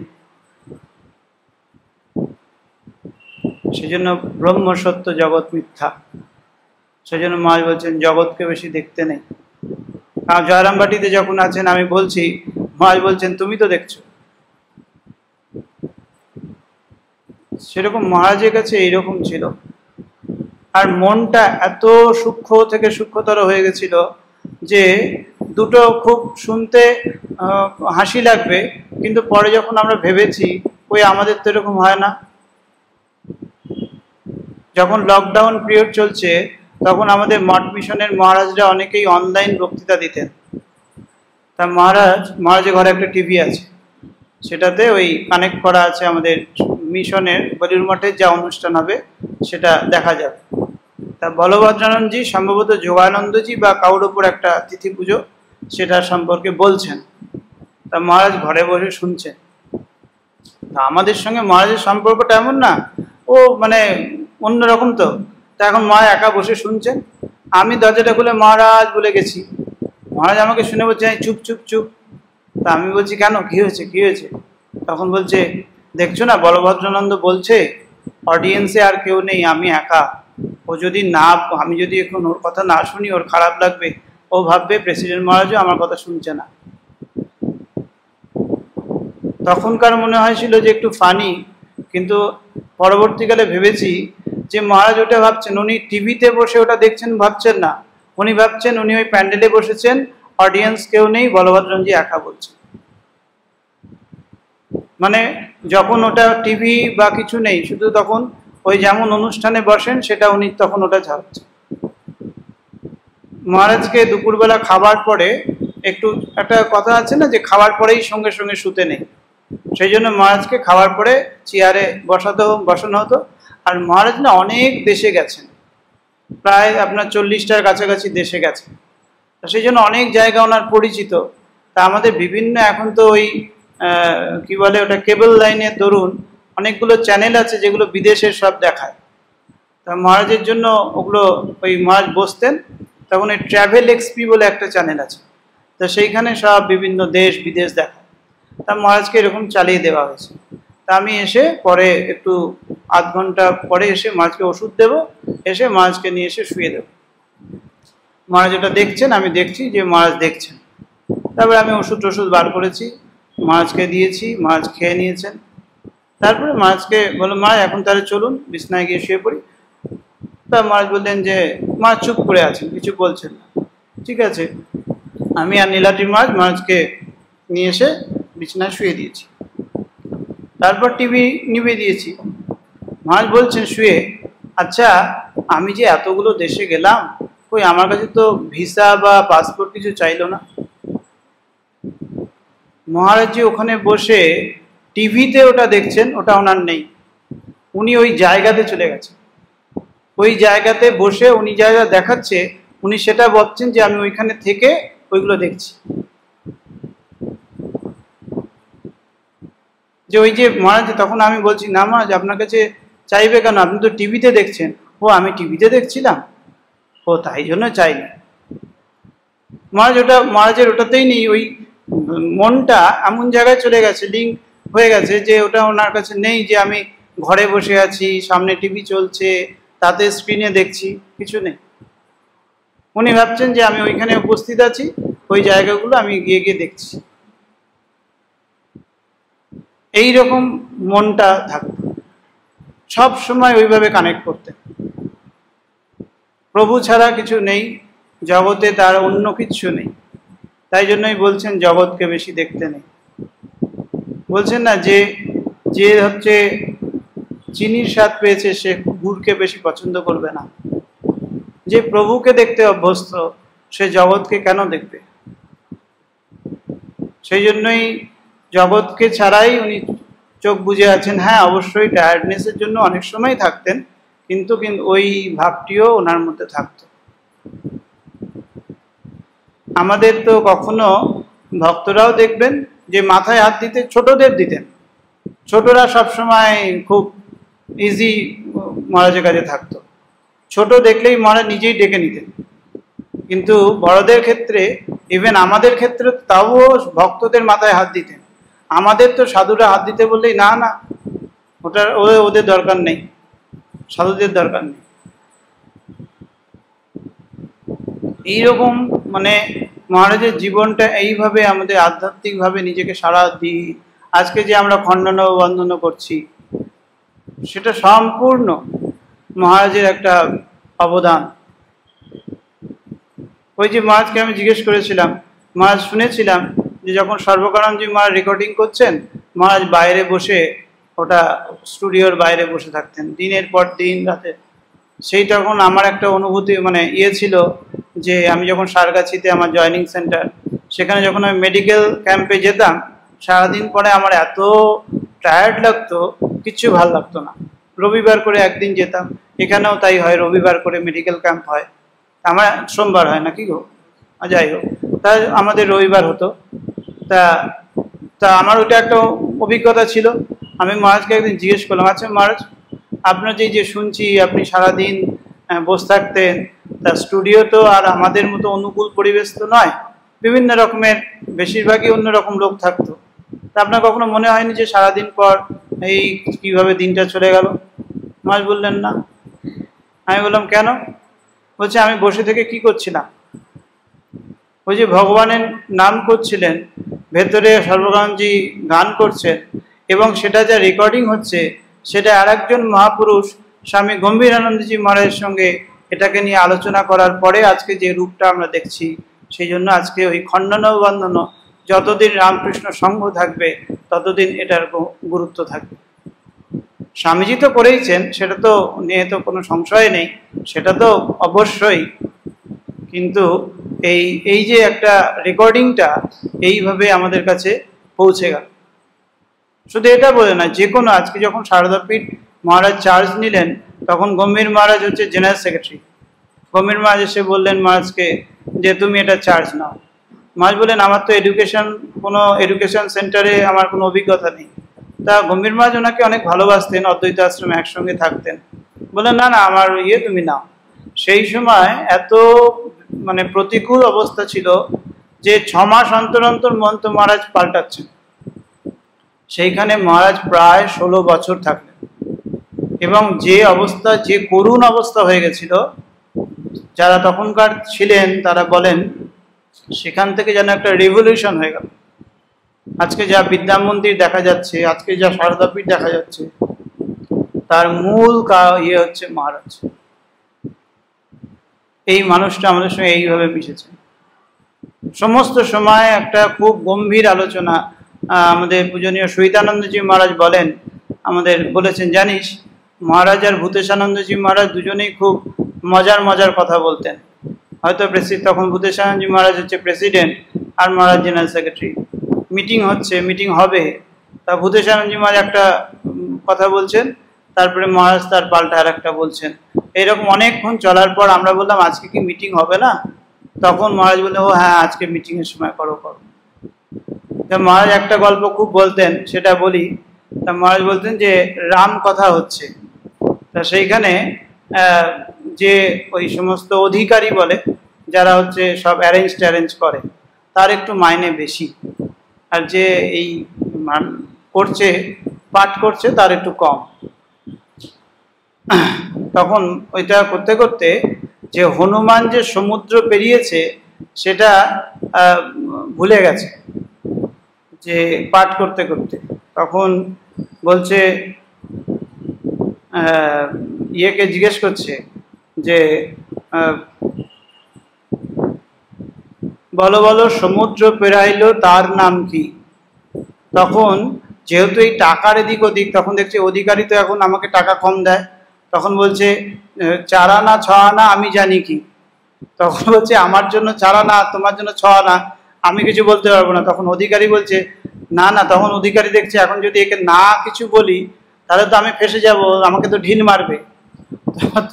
সেজন্য ব্রহ্ম সত্য জগৎ মিথ্যা। সেজন্য মহারাজ বলছেন জগৎকে বেশি দেখতে নেই। আর জয়রামবাটিতে যখন আছেন আমি বলছি, মহারাজ বলছেন তুমি তো দেখছো। সেরকম মহারাজের কাছে এইরকম ছিল। আর মনটা এত সূক্ষ্ম থেকে সূক্ষ্মতর হয়ে গেছিল যে দুটো খুব শুনতে হাসি লাগবে, কিন্তু পরে যখন আমরা ভেবেছি ওই আমাদের তো এরকম হয় না। যখন লকডাউন পিরিয়ড চলছে তখন আমাদের মঠ মিশনের মহারাজরা অনেকেই অনলাইন বক্তৃতা দিতেন। তা মহারাজের ঘরে একটা টিভি আছে, সেটাতে ওই কানেক্ট করা আছে আমাদের মিশনের বলির মঠের যা অনুষ্ঠান হবে সেটা দেখা যাবে। তা বলভদ্রানন্দজি সম্ভবত যোগানন্দজি বা কারোর ওপর একটা তিথি পুজো সেটা সম্পর্কে বলছেন। তা মহারাজ ঘরে বসে শুনছেন। তা আমাদের সঙ্গে মহারাজের সম্পর্কটা এমন না, ও মানে অন্যরকম। তো তা এখন মহারাজ একা বসে শুনছেন, আমি দরজাটা খুলে মহারাজ বলে গেছি। মহারাজ আমাকে শুনে বলছে চুপ চুপ চুপ। তা আমি বলছি কেন, কি হয়েছে কি হয়েছে? তখন বলছে দেখছো না বলভদ্রানন্দ বলছে অডিয়েন্সে আর কেউ নেই, আমি একা। ও যদি না, আমি যদি এখন ওর কথা না শুনি ওর খারাপ লাগবে, ও ভাববে প্রেসিডেন্ট মহারাজও আমার কথা শুনছে না। তখনকার মনে হয়েছিল যে একটু ফানি, কিন্তু পরবর্তীকালে ভেবেছি যে মহারাজ ওটা ভাবছেন, উনি টিভিতে বসে ওটা দেখছেন ভাবছেন না, উনি ভাবছেন উনি ওই প্যান্ডেলে বসেছেন, অডিয়েন্স কেউ নেই, বলভদ্রনজি একা বলছেন। মানে যখন ওটা টিভি বা কিছু নেই, শুধু তখন ওই যেমন অনুষ্ঠানে বসেন সেটা উনি তখন ওটা ঝাড়ছেন। মহারাজকে দুপুরবেলা খাবার পরে একটু একটা কথা আছে না যে খাবার পরেই সঙ্গে সঙ্গে শুতে নেই, সেই জন্য মহারাজকে খাবার পরে চেয়ারে বসানো হতো। আর মহারাজ না অনেক দেশে গেছেন, প্রায় আপনার 40টার কাছাকাছি দেশে গেছেন, সেই জন্য অনেক জায়গা ওনার পরিচিত। তা আমাদের বিভিন্ন এখন তো ওই কি বলে ওটা কেবল লাইনের দরুন অনেকগুলো চ্যানেল আছে যেগুলো বিদেশের সব দেখায়। তা মহারাজের জন্য ওগুলো ওই মহারাজ বসতেন তখন ওই ট্র্যাভেল এক্সপি বলে একটা চ্যানেল আছে, তো সেইখানে সব বিভিন্ন দেশ বিদেশ দেখায়। তা মহারাজকে এরকম চালিয়ে দেওয়া হয়েছে। তা আমি এসে পরে একটু আধ ঘন্টা পরে এসে মহারাজকে ওষুধ দেব, এসে মহারাজকে নিয়ে এসে শুয়ে দেব। মহারাজ এটা দেখছেন, আমি দেখছি যে মহারাজ দেখছেন। তারপরে আমি ওষুধ বার করেছি, মহারাজকে দিয়েছি, মহারাজ খেয়ে নিয়েছেন। তারপরে মহারাজকে বললাম মহারাজ এখন তাহলে চলুন বিছনায় গিয়ে শুয়ে পড়ি। তা মহারাজ বললেন যে মহারাজ চুপ করে আছেন, কিছু বলছেন না। ঠিক আছে, আমি আর নীলাদ্রি মহারাজকে নিয়ে এসে বিছানায় শুয়ে দিয়েছি। তারপর টিভি নিভে দিয়েছি। মহারাজ বলছেন শুয়ে, আচ্ছা আমি যে এতগুলো দেশে গেলাম, কই আমার কাছে তো ভিসা বা পাসপোর্ট কিছু চাইলো না। মহারাজ জি ওখানে বসে টিভিতে ওটা দেখছেন, ওটা ওনার নেই, উনি ওই জায়গাতে চলে গেছেন। ওই জায়গাতে বসে উনি জায়গা দেখাচ্ছে, উনি সেটা বলছেন যে আমি ওইখানে থেকে ওইগুলো দেখছি। যে ওই যে মহারাজ, তখন আমি বলছি না মহারাজ আপনার কাছে চাইবে কেন, আপনি তো টিভিতে দেখছেন। ও আমি টিভিতে দেখছিলাম, ও তাই জন্য চাইনি। মহারাজের ওটাতেই নেই, ওই মনটা এমন জায়গায় চলে গেছে, লিঙ্ক হয়ে গেছে যে ওটা ওনার কাছে নেই যে আমি ঘরে বসে আছি, সামনে টিভি চলছে, তাতে স্ক্রিনে দেখছি, কিছু নেই। উনি ভাবছেন যে আমি ওইখানে উপস্থিত আছি, ওই জায়গাগুলো আমি গিয়ে গিয়ে দেখছি। এইরকম মনটা থাকতো, সব সময় ওইভাবে কানেক্ট করতে। প্রভু ছাড়া কিছু নেই জগতে, তার অন্য কিছু নেই। তাই জন্যই বলছেন জগৎকে বেশি দেখতে নেই। বলছেন না যে যে হচ্ছে চিনির স্বাদ পেয়েছে সে গুড়কে বেশি পছন্দ করবে না। যে প্রভুকে দেখতে অভ্যস্ত সে জগৎকে কেন দেখবে? সেই জন্যই জগৎকে ছাড়াই উনি চোখ বুজে আছেন। হ্যাঁ, অবশ্যই টায়ার্ডনেসের জন্য অনেক সময় থাকতেন, কিন্তু ওই ভাবটিও ওনার মধ্যে থাকতো। আমাদের তো কখনো ভক্তরাও দেখবেন যে মাথায় হাত দিতে ছোটদের দিতেন, ছোটরা সবসময় খুব ইজি মহারাজের কাছে থাকতো, ছোট দেখলেই মহারাজ নিজেই ডেকে নিতেন। কিন্তু বড়দের ক্ষেত্রে, ইভেন আমাদের ক্ষেত্রে তাও ভক্তদের মাথায় হাত দিতেন। আমাদের তো সাধুরা হাত দিতে বললেই না না, ওদের দরকার নেই, সাধুদের দরকার নেই। এইরকম মানে মহারাজের জীবনটা এইভাবে আমাদের আধ্যাত্মিকভাবে নিজেকে সাড়া দিই। আজকে যে আমরা খণ্ডন ও বন্দন করছি সেটা সম্পূর্ণ মহারাজের একটা অবদান। ওই যে মহারাজকে আমি জিজ্ঞেস করেছিলাম, মহারাজ শুনেছিলাম যে যখন সর্বকারণজি মহারাজ রেকর্ডিং করছেন, মহারাজ বাইরে বসে, ওটা স্টুডিওর বাইরে বসে থাকতেন দিনের পর দিন রাতে। সেই তখন আমার একটা অনুভূতি মানে ছিল যে আমি যখন সারগাছিতে আমার জয়নিং সেন্টার, সেখানে যখন আমি মেডিকেল ক্যাম্পে যেতাম, সারাদিন পরে আমার এত টায়ার্ড লাগতো, কিচ্ছু ভাল লাগতো না। রবিবার করে একদিন যেতাম, এখানেও তাই হয়, রবিবার করে মেডিকেল ক্যাম্প হয়, আমার সোমবার হয় না কি গো, যাই হোক, তা আমাদের রবিবার হতো। তা তা আমার ওইটা একটা অভিজ্ঞতা ছিল। আমি মহারাজকে একদিন জিজ্ঞেস করলাম, আচ্ছা মহারাজ, আপনার যে শুনছি আপনি সারাদিন বসে থাকতেন, তা স্টুডিও তো আর আমাদের মতো অনুকূল পরিবেশ তো নয়, বিভিন্ন রকমের, বেশিরভাগই অন্যরকম লোক থাকতো। তা আপনার কখনো মনে হয়নি যে সারাদিন পর এই কিভাবে দিনটা চলে গেল? মহারাজ বললেন না। আমি বললাম কেন? বলছে আমি বসে থেকে কি করছিলাম, ওই যে ভগবানের নাম করছিলেন, ভেতরে সর্বকারণজি গান করছেন, এবং সেটা যা রেকর্ডিং হচ্ছে সেটা আর একজন মহাপুরুষ স্বামী গম্ভীরানন্দজি মহারাজের সঙ্গে এটাকে নিয়ে আলোচনা করার পরে আজকে যে রূপটা আমরা দেখছি। সেই জন্য আজকে ওই খণ্ডন বন্দন যতদিন রামকৃষ্ণ সংঘ থাকবে ততদিন এটার গুরুত্ব থাকবে। স্বামীজি তো করেইছেন, সেটা তো নিয়ে তো কোনো সংশয় নেই, সেটা তো অবশ্যই। কিন্তু এই যে একটা রেকর্ডিংটা এইভাবে আমাদের কাছে পৌঁছে গেল। শুধু এটা বলে না, যে কোনো আজকে যখন সারদাপীঠ মহারাজ চার্জ নিলেন, তখন গম্ভীর মহারাজ হচ্ছে জেনারেল সেক্রেটারি। গম্ভীর মহারাজ এসে বললেন মহারাজকে যে তুমি এটা চার্জ নাও। মহারাজ বললেন আমার তো কোনো এডুকেশন সেন্টারে আমার কোনো অভিজ্ঞতা নেই। তা গম্ভীর মহারাজ ওনাকে অনেক ভালোবাসতেন, অদ্বৈত আশ্রমে একসঙ্গে থাকতেন। বললেন না না, আমার তুমি নাও। সেই সময় এত মানে প্রতিকূল অবস্থা ছিল যে 6 মাস অন্তর অন্তর মন্ত মহারাজ পাল্টাচ্ছেন। সেইখানে মহারাজ প্রায় 16 বছর থাকলেন, এবং যে অবস্থা, যে করুণ অবস্থা হয়ে গেছিল, যারা তখনকার ছিলেন তারা বলেন সেখান থেকে যেন একটা রেভলিউশন হয়ে গেল। আজকে যা বিদ্যা মন্দির দেখা যাচ্ছে, আজকে যা সারদাপীঠ দেখা যাচ্ছে, তার মূল হচ্ছে মহারাজ। এই মানুষটা আমাদের সঙ্গে এইভাবে মিশেছে। সমস্ত সময় একটা খুব গম্ভীর আলোচনা। আমাদের পূজনীয় সহিতানন্দজি মহারাজ বলেছেন, জানিস মহারাজ আর ভূতেশানন্দজি মহারাজ দুজনেই খুব মজার কথা বলতেন। হয়তো তখন ভূতেশানন্দজি মহারাজ হচ্ছে প্রেসিডেন্ট আর মহারাজ জেনারেল সেক্রেটারি। মিটিং হবে, তা ভূতেশানন্দজি মহারাজ একটা কথা বলছেন, তারপরে মহারাজ তার পাল্টা আর একটা বলছেন। এইরকম অনেকক্ষণ চলার পর আমরা বললাম আজকে কি মিটিং হবে না? তখন মহারাজ বললেন, ও হ্যাঁ, আজকে মিটিংয়ের সময় করো। তা মহারাজ একটা গল্প খুব বলতেন, সেটা বলি। তা মহারাজ বলতেন যে রাম কথা হচ্ছে, তা সেইখানে যে ওই সমস্ত অধিকারী বলে, যারা হচ্ছে সব অ্যারেঞ্জ করে, তার একটু মাইনে বেশি, আর যে এই পাঠ করছে তার একটু কম। তখন ওইটা করতে করতে যে হনুমান যে সমুদ্র পেরিয়েছে সেটা ভুলে গেছে, যে পাঠ করতে করতে। তখন বলছে, ইয়েকে জিজ্ঞেস করছে যে বলো বলো সমুদ্র পেরাইল তার নাম কি। তখন যেহেতু এই টাকার এদিক ওদিক, তখন দেখছি অধিকারী তো এখন আমাকে টাকা কম দেয়, তখন বলছে 4 আনা 6 আনা আমি জানি কি। তখন বলছে আমার জন্য 4 আনা, তোমার জন্য 6 আনা, আমি কিছু বলতে পারবো না। তখন অধিকারী বলছে না না, তখন অধিকারী দেখছে এখন যদি একে না কিছু বলি তাহলে তো আমি ফেসে যাব, আমাকে তো ঢিল মারবে।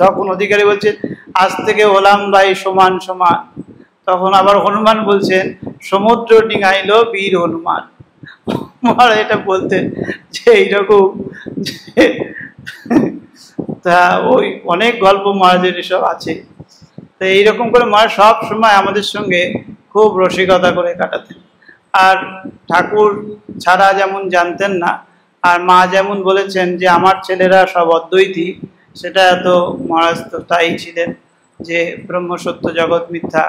তখন অধিকারী বলছে আজ থেকে হলাম ভাই সমান সমান। তখন আবার হনুমান বলছেন সমুদ্র ডিঙাইল বীর হনুমান। মহারাজ এটা বলতে যে এইরকম তা ওই অনেক গল্প মহারাজের এসব আছে। তো এইরকম করে মহারাজ সব সময় আমাদের সঙ্গে খুব রসিকতা করে কাটাতেন। আর ঠাকুর ছাড়া যেমন জানতেন না, আর মা যেমন বলেছেন যে আমার ছেলেরা সব অদ্বৈতী, সেটা এত মহারাজ তো তাই ছিলেন যে ব্রহ্ম সত্য জগৎ মিথ্যা।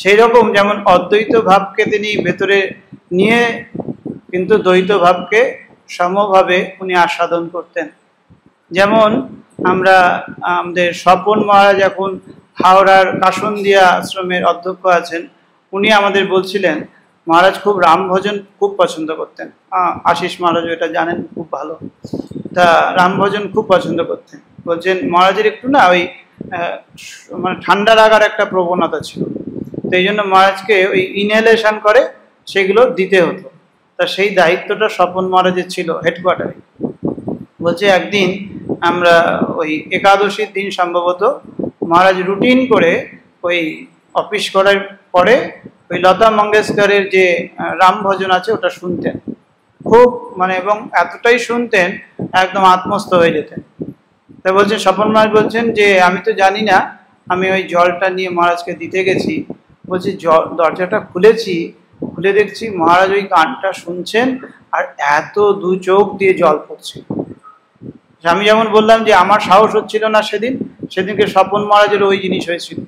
সেই রকম যেমন অদ্বৈত ভাবকে তিনি ভেতরে নিয়ে কিন্তু দ্বৈত ভাবকে সমভাবে উনি আস্বাদন করতেন। যেমন আমরা আমাদের স্বপন মহারাজ এখন হাওড়ার কাসন্দিয়া আশ্রমের অধ্যক্ষ আছেন, উনি আমাদের বলছিলেন মহারাজ খুব রাম ভজন খুব পছন্দ করতেন। আশিস মহারাজ এটা জানেন খুব ভালো, তা রাম ভজন খুব পছন্দ করতেন। বলছেন মহারাজের একটু না ওই মানে ঠান্ডা লাগার একটা প্রবণতা ছিল, তো এই জন্য মহারাজকে ওই ইনহেলেশন করে সেগুলো দিতে হতো। তা সেই দায়িত্বটা স্বপন মহারাজের ছিল হেডকোয়ার্টারে। বলছে একদিন আমরা ওই একাদশীর দিন সম্ভবত মহারাজ রুটিন করে ওই অফিস করার পরে ওই লতা মঙ্গেশকরের যে রাম ভজন আছে ওটা শুনতেন খুব, মানে এবং এতটাই শুনতেন একদম আত্মস্থ হয়ে যেতেন। তা বলছেন স্বপন মহারাজ বলছেন যে আমি তো জানি না, আমি ওই জলটা নিয়ে মহারাজকে দিতে গেছি, বলছি দরজাটা খুলেছি, খুলে দেখছি মহারাজ ওই গানটা শুনছেন আর এত 2 চোখ দিয়ে জল পড়ছে। আমি যেমন বললাম যে আমার সাহস হচ্ছিল না সেদিনকে স্বপন মহারাজের ওই জিনিস হয়েছিল।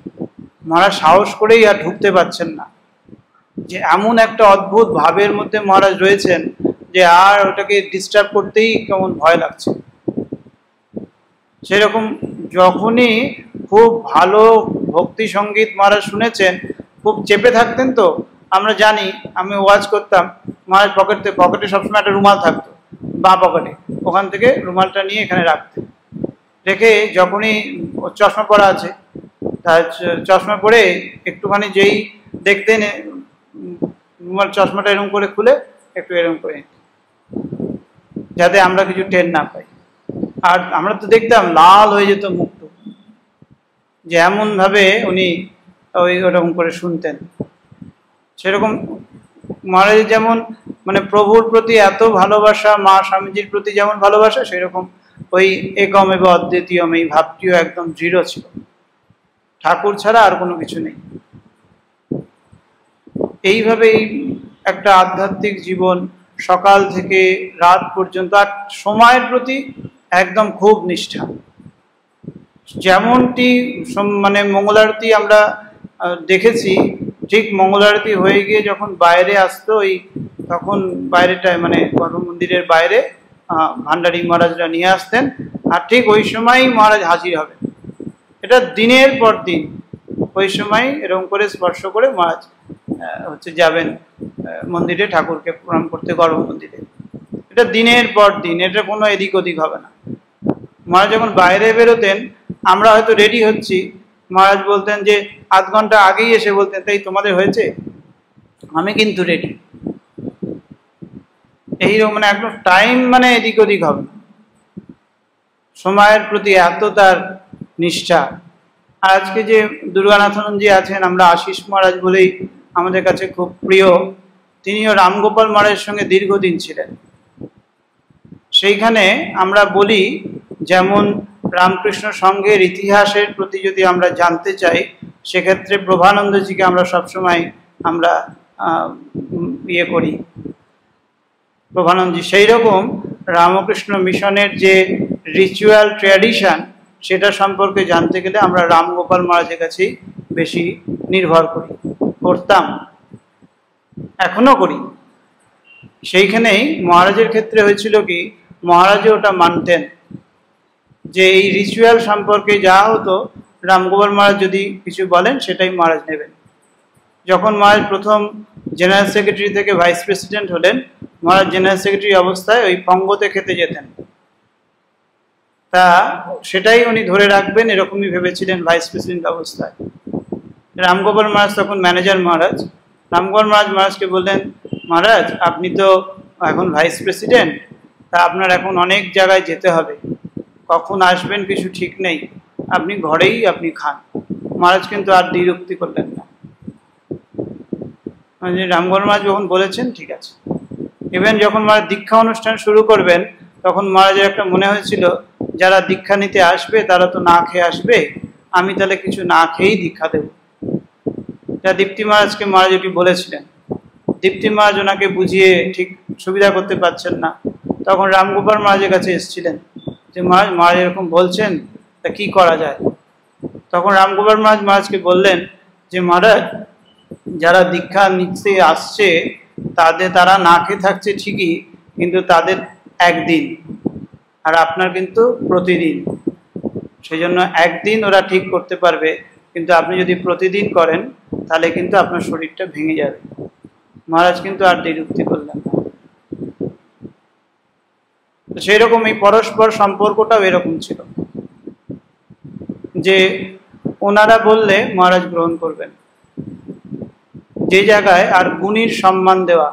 মহারাজ সাহস করেই আর ঢুকতে পারছেন না, যে এমন একটা অদ্ভুত ভাবের মধ্যে মহারাজ রয়েছেন যে আর ওটাকে ডিস্টার্ব করতেই কেমন ভয় লাগছে। সেরকম যখনই খুব ভালো ভক্তি সঙ্গীত মহারাজ শুনেছেন, খুব চেপে থাকতেন। তো আমরা জানি, আমি ওয়াজ করতাম, মহারাজ পকেটে সবসময় একটা রুমাল থাকতো বাঁ পকেটে, ওখান থেকে রুমালটা নিয়ে এখানে রাখতেন, রেখে যখনই চশমা পরা আছে তার চশমা পরে একটুখানি যেই দেখতেন রুমাল চশমাটা এরকম করে খুলে একটু এরকম করে, যাতে আমরা কিছু টের না পাই। আর আমরা তো দেখতাম লাল হয়ে যেত মুখটা, যে এমন ভাবে উনি ওরকম করে শুনতেন। সেরকম মহারাজ যেমন মানে প্রভুর প্রতি এত ভালোবাসা, মা স্বামীজির প্রতি যেমন ভালোবাসা, সেরকম ওই একম এবং অদ্বিতীয়ম এই ভাবটিও একদম দৃঢ় ছিল। ঠাকুর ছাড়া আর কোনো কিছু নেই। এইভাবেই একটা আধ্যাত্মিক জীবন, সকাল থেকে রাত পর্যন্ত, আর সময়ের প্রতি একদম খুব নিষ্ঠা। যেমনটি মানে মঙ্গলারতি আমরা দেখেছি, ঠিক মঙ্গলারতি হয়ে গিয়ে যখন বাইরে আসতো ওই তখন বাইরেটায় মানে গর্ভ মন্দিরের বাইরে ভান্ডারী মহারাজরা নিয়ে আসতেন, আর ঠিক ওই সময়ই মহারাজ হাজির হবেন। এটা দিনের পর দিন ওই সময় এরকম করে স্পর্শ করে মহারাজ যাবেন মন্দিরে ঠাকুরকে প্রণাম করতে, গর্ভ মন্দিরে। এটা দিনের পর দিন, এটা কোনো এদিক ওদিক হবে না। মহারাজ যখন বাইরে বেরোতেন, আমরা হয়তো রেডি হচ্ছি, মহারাজ বলতেন যে আধ ঘন্টা আগেই এসে বলতেন তাই তোমাদের হয়েছে, আমি কিন্তু রেডি। এইরকম মানে একদম টাইম মানে এদিক ওদিক হবে না, সময়ের প্রতি এত তার নিষ্ঠা। আর আজকে যে দুর্গানাথানন্দজি আছেন, আমরা আশিস মহারাজ বলেই আমাদের কাছে খুব প্রিয়, তিনিও রামগোপাল মহারাজের সঙ্গে দীর্ঘদিন ছিলেন। সেইখানে আমরা বলি যেমন রামকৃষ্ণ সংঘের ইতিহাসের প্রতি যদি আমরা জানতে চাই, সেক্ষেত্রে প্রভানন্দজিকে আমরা সবসময় আমরা ইয়ে করি, প্রভানন্দজি। সেই রকম রামকৃষ্ণ মিশনের যে রিচুয়াল ট্র্যাডিশন, সেটা সম্পর্কে জানতে গেলে আমরা রামগোপাল মহারাজের কাছেই বেশি নির্ভর করতাম, এখনো করি। সেইখানেই মহারাজের ক্ষেত্রে হয়েছিল কি, মহারাজও ওটা মানতেন যে এই রিচুয়াল সম্পর্কে যা হতো রামগোপাল মহারাজ যদি কিছু বলেন সেটাই মহারাজ নেবেন। যখন মহারাজ প্রথম জেনারেল সেক্রেটারি থেকে ভাইস প্রেসিডেন্ট হলেন, মহারাজ জেনারেল সেক্রেটারি অবস্থায় ওই পঙ্গতে খেতে যেতেন। তা সেটাই উনি ধরে রাখবেন এরকমই ভেবেছিলেন ভাইস প্রেসিডেন্ট অবস্থায়। রামগোপাল মহারাজ তখন ম্যানেজার মহারাজ। রামগোপাল মহারাজকে বললেন, মহারাজ আপনি তো এখন ভাইস প্রেসিডেন্ট, তা আপনার এখন অনেক জায়গায় যেতে হবে, কখন আসবেন কিছু ঠিক নেই, আপনি ঘরেই আপনি খান। মহারাজ কিন্তু আর দ্বিরুক্তি করলেন না। রামগোপাল মহারাজ যখন বলেছেন ঠিক আছে। ইভেন যখন মহারাজ দীক্ষা অনুষ্ঠান শুরু করবেন, তখন মহারাজের একটা মনে হয়েছিল যারা দীক্ষা নিতে আসবে তারা তো না খেয়ে আসবে, আমি তাহলে কিছু না খেয়েই দীক্ষা দেব। যা দীপ্তি মহারাজকে মহারাজ ওটি বলেছিলেন। দীপ্তি মহারাজ ওনাকে বুঝিয়ে ঠিক সুবিধা করতে পারছেন না, তখন রামগোপাল মহারাজের কাছে এসেছিলেন যে মহারাজ এরকম বলছেন, তা কি করা যায়। তখন রামগোপাল মহারাজকে বললেন যে মহারাজ যারা দীক্ষা নিতে আসছে তারা না খেয়ে থাকছে ঠিকই, কিন্তু তাদের একদিন, আর আপনার কিন্তু প্রতিদিন। সেই জন্য একদিন ওরা ঠিক করতে পারবে, কিন্তু আপনি যদি প্রতিদিন করেন তাহলে কিন্তু আপনার শরীরটা ভেঙে যাবে। মহারাজ কিন্তু আর দ্বিরুক্তি করলেন না। তো সেই রকম এই পরস্পর সম্পর্কটাও এরকম ছিল যে ওনারা বললে মহারাজ গ্রহণ করবেন। যে জায়গায় আর গুণীর সম্মান দেওয়া।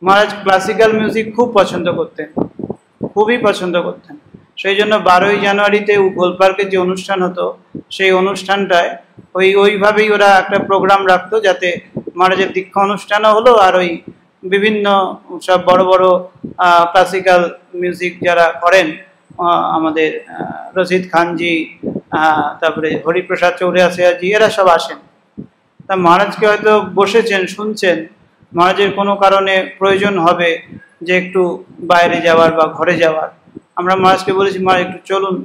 মহারাজ ক্লাসিক্যাল মিউজিক খুব পছন্দ করতেন, খুবই পছন্দ করতেন। সেই জন্য 12ই জানুয়ারিতে গোলপার্কে যে অনুষ্ঠান হতো, সেই অনুষ্ঠানটায় ওইভাবেই ওরা একটা প্রোগ্রাম রাখতো, যাতে মহারাজের দীক্ষা অনুষ্ঠানও হলো, আর ওই বিভিন্ন সব বড় বড় ক্লাসিক্যাল মিউজিক যারা করেন, আমাদের রশিদ খানজি, তারপরে হরিপ্রসাদ চৌরাসিয়াজি, এরা সব আসেন। তা মহারাজকে হয়তো বসেছেন শুনছেন, মহারাজের কোনো কারণে প্রয়োজন হবে যে একটু বাইরে যাওয়ার বা ঘরে যাওয়ার। আমরা মহারাজকে বলেছি, মহারাজ একটু চলুন,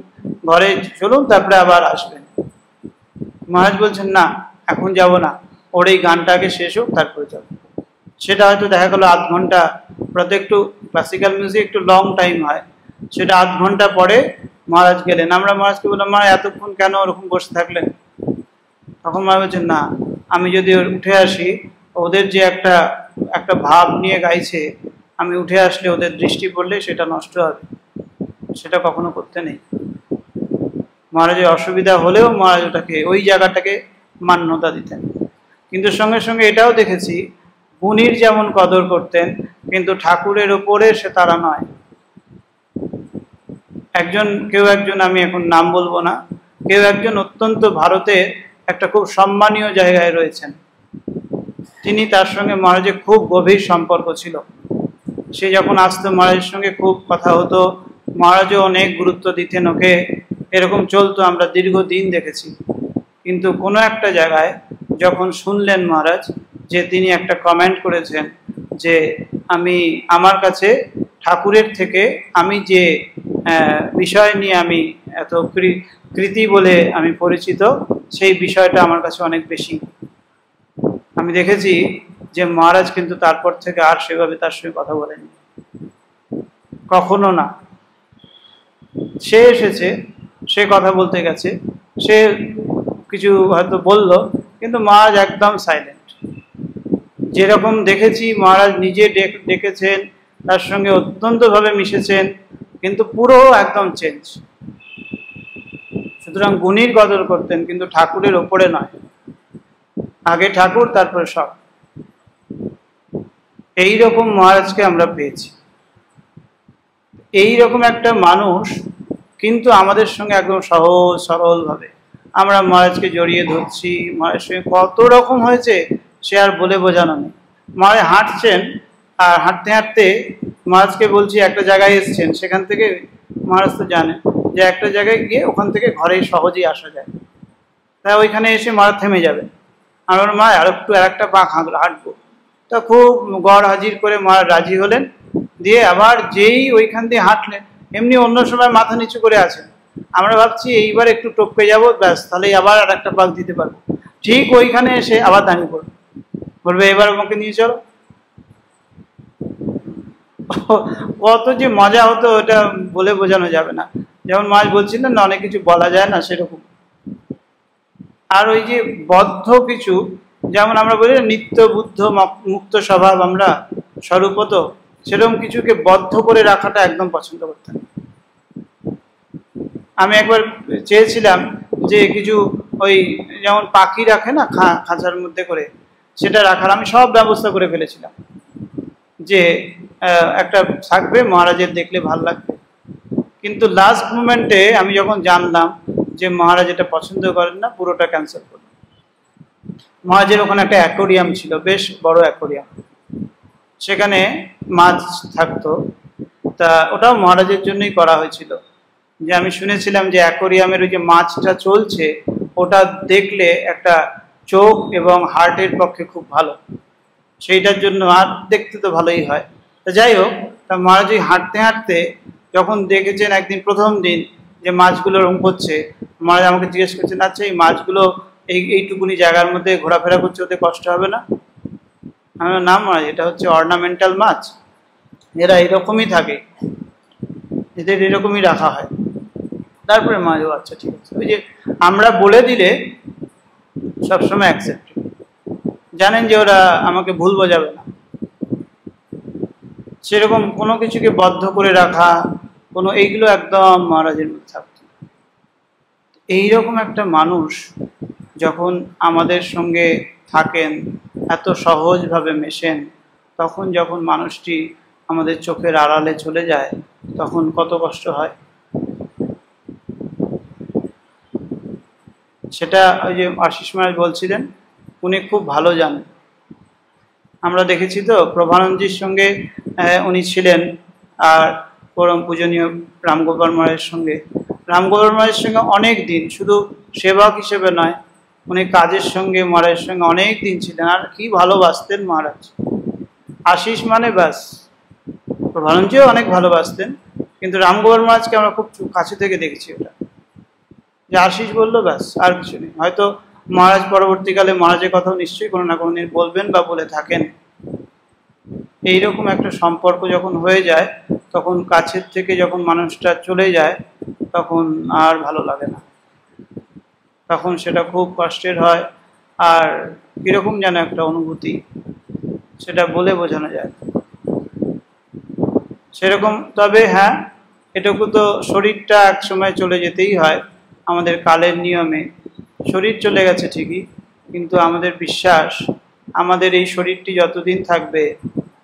ঘরে চলুন, তারপরে আবার আসবেন। মহারাজ বলছেন না, এখন যাব না, ওর এই গানটাকে শেষ হোক তারপরে যাব। সেটা হয়তো দেখা গেলো আধ ঘন্টা, প্রত্যেকটু ক্লাসিক্যাল মিউজিক একটু লং টাইম হয়, সেটা আধ ঘন্টা পরে মহারাজ গেলেন। আমরা মহারাজকে বললাম, মহারাজ এতক্ষণ কেন ওরকম বসে থাকলেন? তখন মহারাজ বলছেন, না, আমি যদি উঠে আসি, ওদের যে একটা ভাব নিয়ে গাইছে, আমি উঠে আসলে ওদের দৃষ্টি পড়লে সেটা নষ্ট হবে, সেটা কখনো করতে নেই। মহারাজের অসুবিধা হলেও মহারাজ ওটাকে, ওই জায়গাটাকে মান্যতা দিতেন। কিন্তু সঙ্গে সঙ্গে এটাও দেখেছি, গুণীর যেমন কদর করতেন, কিন্তু ঠাকুরের ওপরে সে তারা নয়। কেউ একজন, আমি এখন নাম বলবো না, কেউ একজন অত্যন্ত ভারতের একটা খুব সম্মানীয় জায়গায় রয়েছেন, তিনি, তার সঙ্গে মহারাজের খুব গভীর সম্পর্ক ছিল। সে যখন আসতো মহারাজের সঙ্গে খুব কথা হতো, মহারাজও অনেক গুরুত্ব দিতেন ওকে, এরকম চলতো, আমরা দীর্ঘদিন দেখেছি। কিন্তু কোনো একটা জায়গায় যখন শুনলেন মহারাজ যে তিনি একটা কমেন্ট করেছেন যে আমার কাছে ঠাকুরের থেকে আমি যে বিষয় নিয়ে আমি এত কৃতি বলে আমি পরিচিত, সেই বিষয়টা আমার কাছে অনেক বেশি। আমি দেখেছি যে মহারাজ কিন্তু তারপর থেকে আর সেভাবে তার সঙ্গে কথা বলেনি, কখনো না। সে এসেছে, সে কথা বলতে গেছে, সে কিছু হয়তো বলল, কিন্তু মহারাজ একদম সাইলেন্ট। যেরকম দেখেছি মহারাজ নিজে ডেকেছেন, তার সঙ্গে অত্যন্তভাবে মিশেছেন, কিন্তু পুরো একদম চেঞ্জ। সুতরাং গুণীর কদর করতেন, কিন্তু ঠাকুরের ওপরে নয়। আগে ঠাকুর, তারপরে সব। এইরকম মহারাজকে আমরা পেয়েছি। এইরকম একটা মানুষ কিন্তু আমাদের সঙ্গে একদম সহজ সরল ভাবে আমরা মহারাজকে জড়িয়ে ধরছি। মহারাজের সঙ্গে কত রকম হয়েছে সে আর বলে বোঝানো নেই। মহারাজ হাঁটছেন, আর হাঁটতে হাঁটতে মহারাজকে বলছি একটা জায়গায় এসছেন, সেখান থেকে মহারাজ তো জানেন যে একটা জায়গায় গিয়ে ওখান থেকে ঘরে সহজেই আসা যায়, তাই ওইখানে এসে মহারাজ থেমে যাবে। আমার মা আর একটা পা হাঁটবো, তা খুব গড় হাজির করে মহারাজ রাজি হলেন। দিয়ে আবার যেই ওইখান দিয়ে হাঁটলেন, এমনি অন্য সময় মাথা নিচু করে আছেন। আমরা ভাবছি এইবার একটু টপকে যাবো, ব্যাস, তাহলে আবার আর একটা পাক দিতে পারবো। ঠিক ওইখানে এসে আবার দাঁড়িয়ে পড়বে, বলবে এবার আমাকে নিয়ে চলো। কত যে মজা হতো ওটা বলে বোঝানো যাবে না। যেমন মাছ বলছিলেন না, অনেক কিছু বলা যায় না, সেরকম। আর ওই যে বদ্ধ কিছু, যেমন আমরা বলি নিত্য বুদ্ধ মুক্ত স্বভাব আমরা স্বরূপত, সেরকম কিছুকে বদ্ধ করে রাখাটা একদম পছন্দ করতাম। আমি একবার চেয়েছিলাম যে কিছু ওই যেমন পাখি রাখে না খাঁচার মধ্যে করে, সেটা রাখার আমি সব ব্যবস্থা করে ফেলেছিলাম যে একটা থাকবে, মহারাজের দেখলে ভাল লাগবে। কিন্তু লাস্ট মোমেন্টে আমি যখন জানলাম যে মহারাজ এটা পছন্দ করেন না, পুরোটা ক্যান্সেল করলাম। মহারাজের ওখানে একটা অ্যাকোরিয়াম ছিল, বেশ বড় অ্যাকোরিয়াম, সেখানে মাছ থাকতো। তা ওটাও মহারাজের জন্যই করা হয়েছিল। যে আমি শুনেছিলাম যে অ্যাকোরিয়ামের ওই যে মাছটা চলছে, ওটা দেখলে একটা চোখ এবং হার্টের পক্ষে খুব ভালো, সেইটার জন্য। আর দেখতে তো ভালোই হয়। তা যাই হোক, তা মহারাজ ওই হাঁটতে হাঁটতে যখন দেখেছেন একদিন প্রথম দিন যে মাছগুলো রং করছে, মহারাজ আমাকে জিজ্ঞেস করছেন, আচ্ছা এই মাছগুলো এইটুকুনি জায়গার মধ্যে ঘোরাফেরা করছে, ওতে কষ্ট হবে না? আমার নাম মহারাজ, এটা হচ্ছে অর্নামেন্টাল মাছ, এরা এরকমই থাকে, এদের এরকমই রাখা হয়। তারপরে মহারাজ, আচ্ছা ঠিক আছে। ওই যে আমরা বলে দিলে সবসময় অ্যাকসেপ্ট, জানেন যে ওরা আমাকে ভুল বোঝাবে না। সেরকম কোনো কিছুকে বদ্ধ করে রাখা, কোনো এইগুলো একদম মহারাজের মধ্যে থাকতো। এইরকম একটা মানুষ যখন আমাদের সঙ্গে থাকেন, এত সহজভাবে মেশেন, তখন যখন মানুষটি আমাদের চোখের আড়ালে চলে যায়, তখন কত কষ্ট হয়। সেটা ওই যে আশিস মহারাজ বলছিলেন, উনি খুব ভালো জানেন। আমরা দেখেছি তো প্রভানন্দজির সঙ্গে উনি ছিলেন, আর পরম পূজনীয় রামগোপাল মহারাজের সঙ্গে। রামগোপাল মহারাজের সঙ্গে অনেক দিন, শুধু সেবক হিসেবে নয়, উনি কাজের সঙ্গে মহারাজের সঙ্গে অনেক দিন ছিলেন। আর কি ভালোবাসতেন মহারাজ, আশিস মানে ব্যাস। প্রভানন্দজিও অনেক ভালোবাসতেন, কিন্তু রামগোপাল মহারাজকে আমরা খুব কাছে থেকে দেখেছি। ওটা যে আশিস বললো ব্যাস, আর কিছু নেই। হয়তো মহারাজ পরবর্তীকালে মহারাজের কথাও নিশ্চয়ই কোনো না কোনো দিন বলবেন বা বলে থাকেন। এইরকম একটা সম্পর্ক যখন হয়ে যায়, তখন কাছের থেকে যখন মানুষটা চলে যায়, তখন আর ভালো লাগে না, তখন সেটা খুব কষ্টের হয়। আর কিরকম যেন একটা অনুভূতি, সেটা বলে বোঝানো যায় সেরকম। তবে হ্যাঁ, এটুকু তো, শরীরটা এক সময় চলে যেতেই হয়, আমাদের কালের নিয়মে। শরীর চলে গেছে ঠিকই, কিন্তু আমাদের বিশ্বাস, আমাদের এই শরীরটি যতদিন থাকবে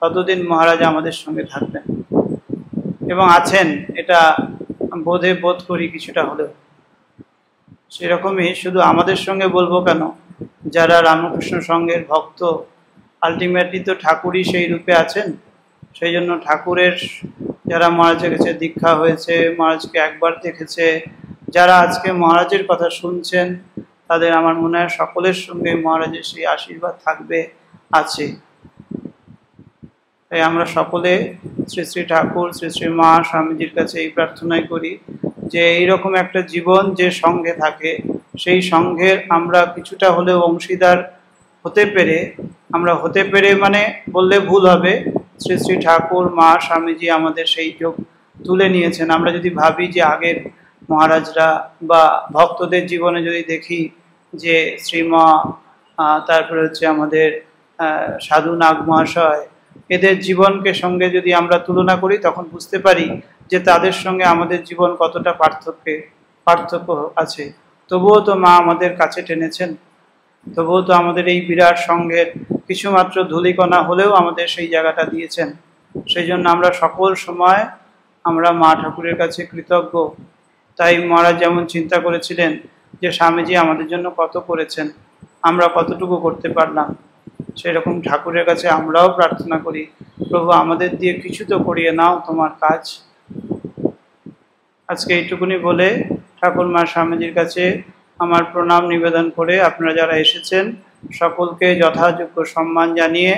ততদিন মহারাজ আমাদের সঙ্গে থাকবেন এবং আছেন, এটা বোধ করি কিছুটা হলেও। সেরকমই শুধু আমাদের সঙ্গে বলবো কেন, যারা রামকৃষ্ণ সঙ্ঘের ভক্ত, আলটিমেটলি তো ঠাকুরই সেই রূপে আছেন। সেই জন্য ঠাকুরের যারা মহারাজের কাছে দীক্ষা হয়েছে, মহারাজকে একবার দেখেছে, যারা আজকে মহারাজের কথা শুনছেন, তাদের আমার মনে হয় সকলের সঙ্গে মহারাজের সেই আশীর্বাদ থাকবে, আছে। তাই আমরা সকলে শ্রী শ্রী ঠাকুর, শ্রী শ্রী মা স্বামীজির কাছে এই প্রার্থনাই করি যে এইরকম একটা জীবন যে সঙ্গে থাকে, সেই সঙ্ঘের আমরা কিছুটা হলেও অংশীদার হতে পেরে, মানে বললে ভুল হবে, শ্রী শ্রী ঠাকুর, মা, স্বামীজি আমাদের সেই যোগ তুলে নিয়েছেন। আমরা যদি ভাবি যে আগের মহারাজরা বা ভক্তদের জীবনে যদি দেখি যে শ্রীমা, তারপরে হচ্ছে আমাদের সাধু নাগ মহাশয়, এদের জীবনকে সঙ্গে যদি আমরা তুলনা করি, তখন বুঝতে পারি যে তাদের সঙ্গে আমাদের জীবন কতটা পার্থক্য আছে। তবুও তো মা আমাদের কাছে টেনেছেন, তবুও তো আমাদের এই বিরাট সঙ্ঘের কিছুমাত্র ধূলিকণা হলেও আমাদের সেই জায়গাটা দিয়েছেন। সেই জন্য আমরা সকল সময় আমরা মা ঠাকুরের কাছে কৃতজ্ঞ। তাই মহারাজ যেমন চিন্তা করেছিলেন যে স্বামীজি আমাদের জন্য কত করেছেন, আমরা কতটুকু করতে পারলাম, সেরকম ঠাকুরের কাছে আমরাও প্রার্থনা করি, প্রভু আমাদের দিয়ে কিছু তো করিয়ে নাও তোমার কাজ। আজকে এইটুকুনি বলে ঠাকুর মা স্বামীজির কাছে আমার প্রণাম নিবেদন করে, আপনারা যারা এসেছেন সকলকে যথাযোগ্য সম্মান জানিয়ে,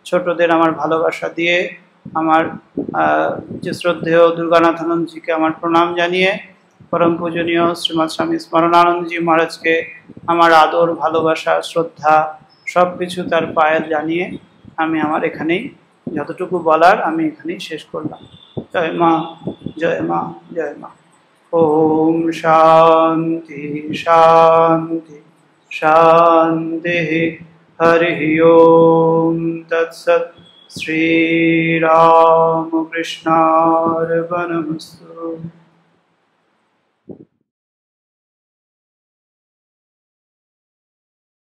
ছোটদের আমার ভালোবাসা দিয়ে, আমার যে শ্রদ্ধেয় দুর্গানাথানন্দজিকে আমার প্রণাম জানিয়ে, পরম পূজনীয় শ্রীমৎ স্বামী স্মরণানন্দজি মহারাজকে আমার আদর, ভালোবাসা, শ্রদ্ধা সব কিছু তার পায়ে জানিয়ে আমি আমার এখানেই যতটুকু বলার আমি এখানেই শেষ করলাম। জয় মা, জয় মা, জয় মা। ওম শান্তি শান্তি শান্তি। हरिः ओम तत्सत्। श्रीरामकृष्णार्पणमस्तु।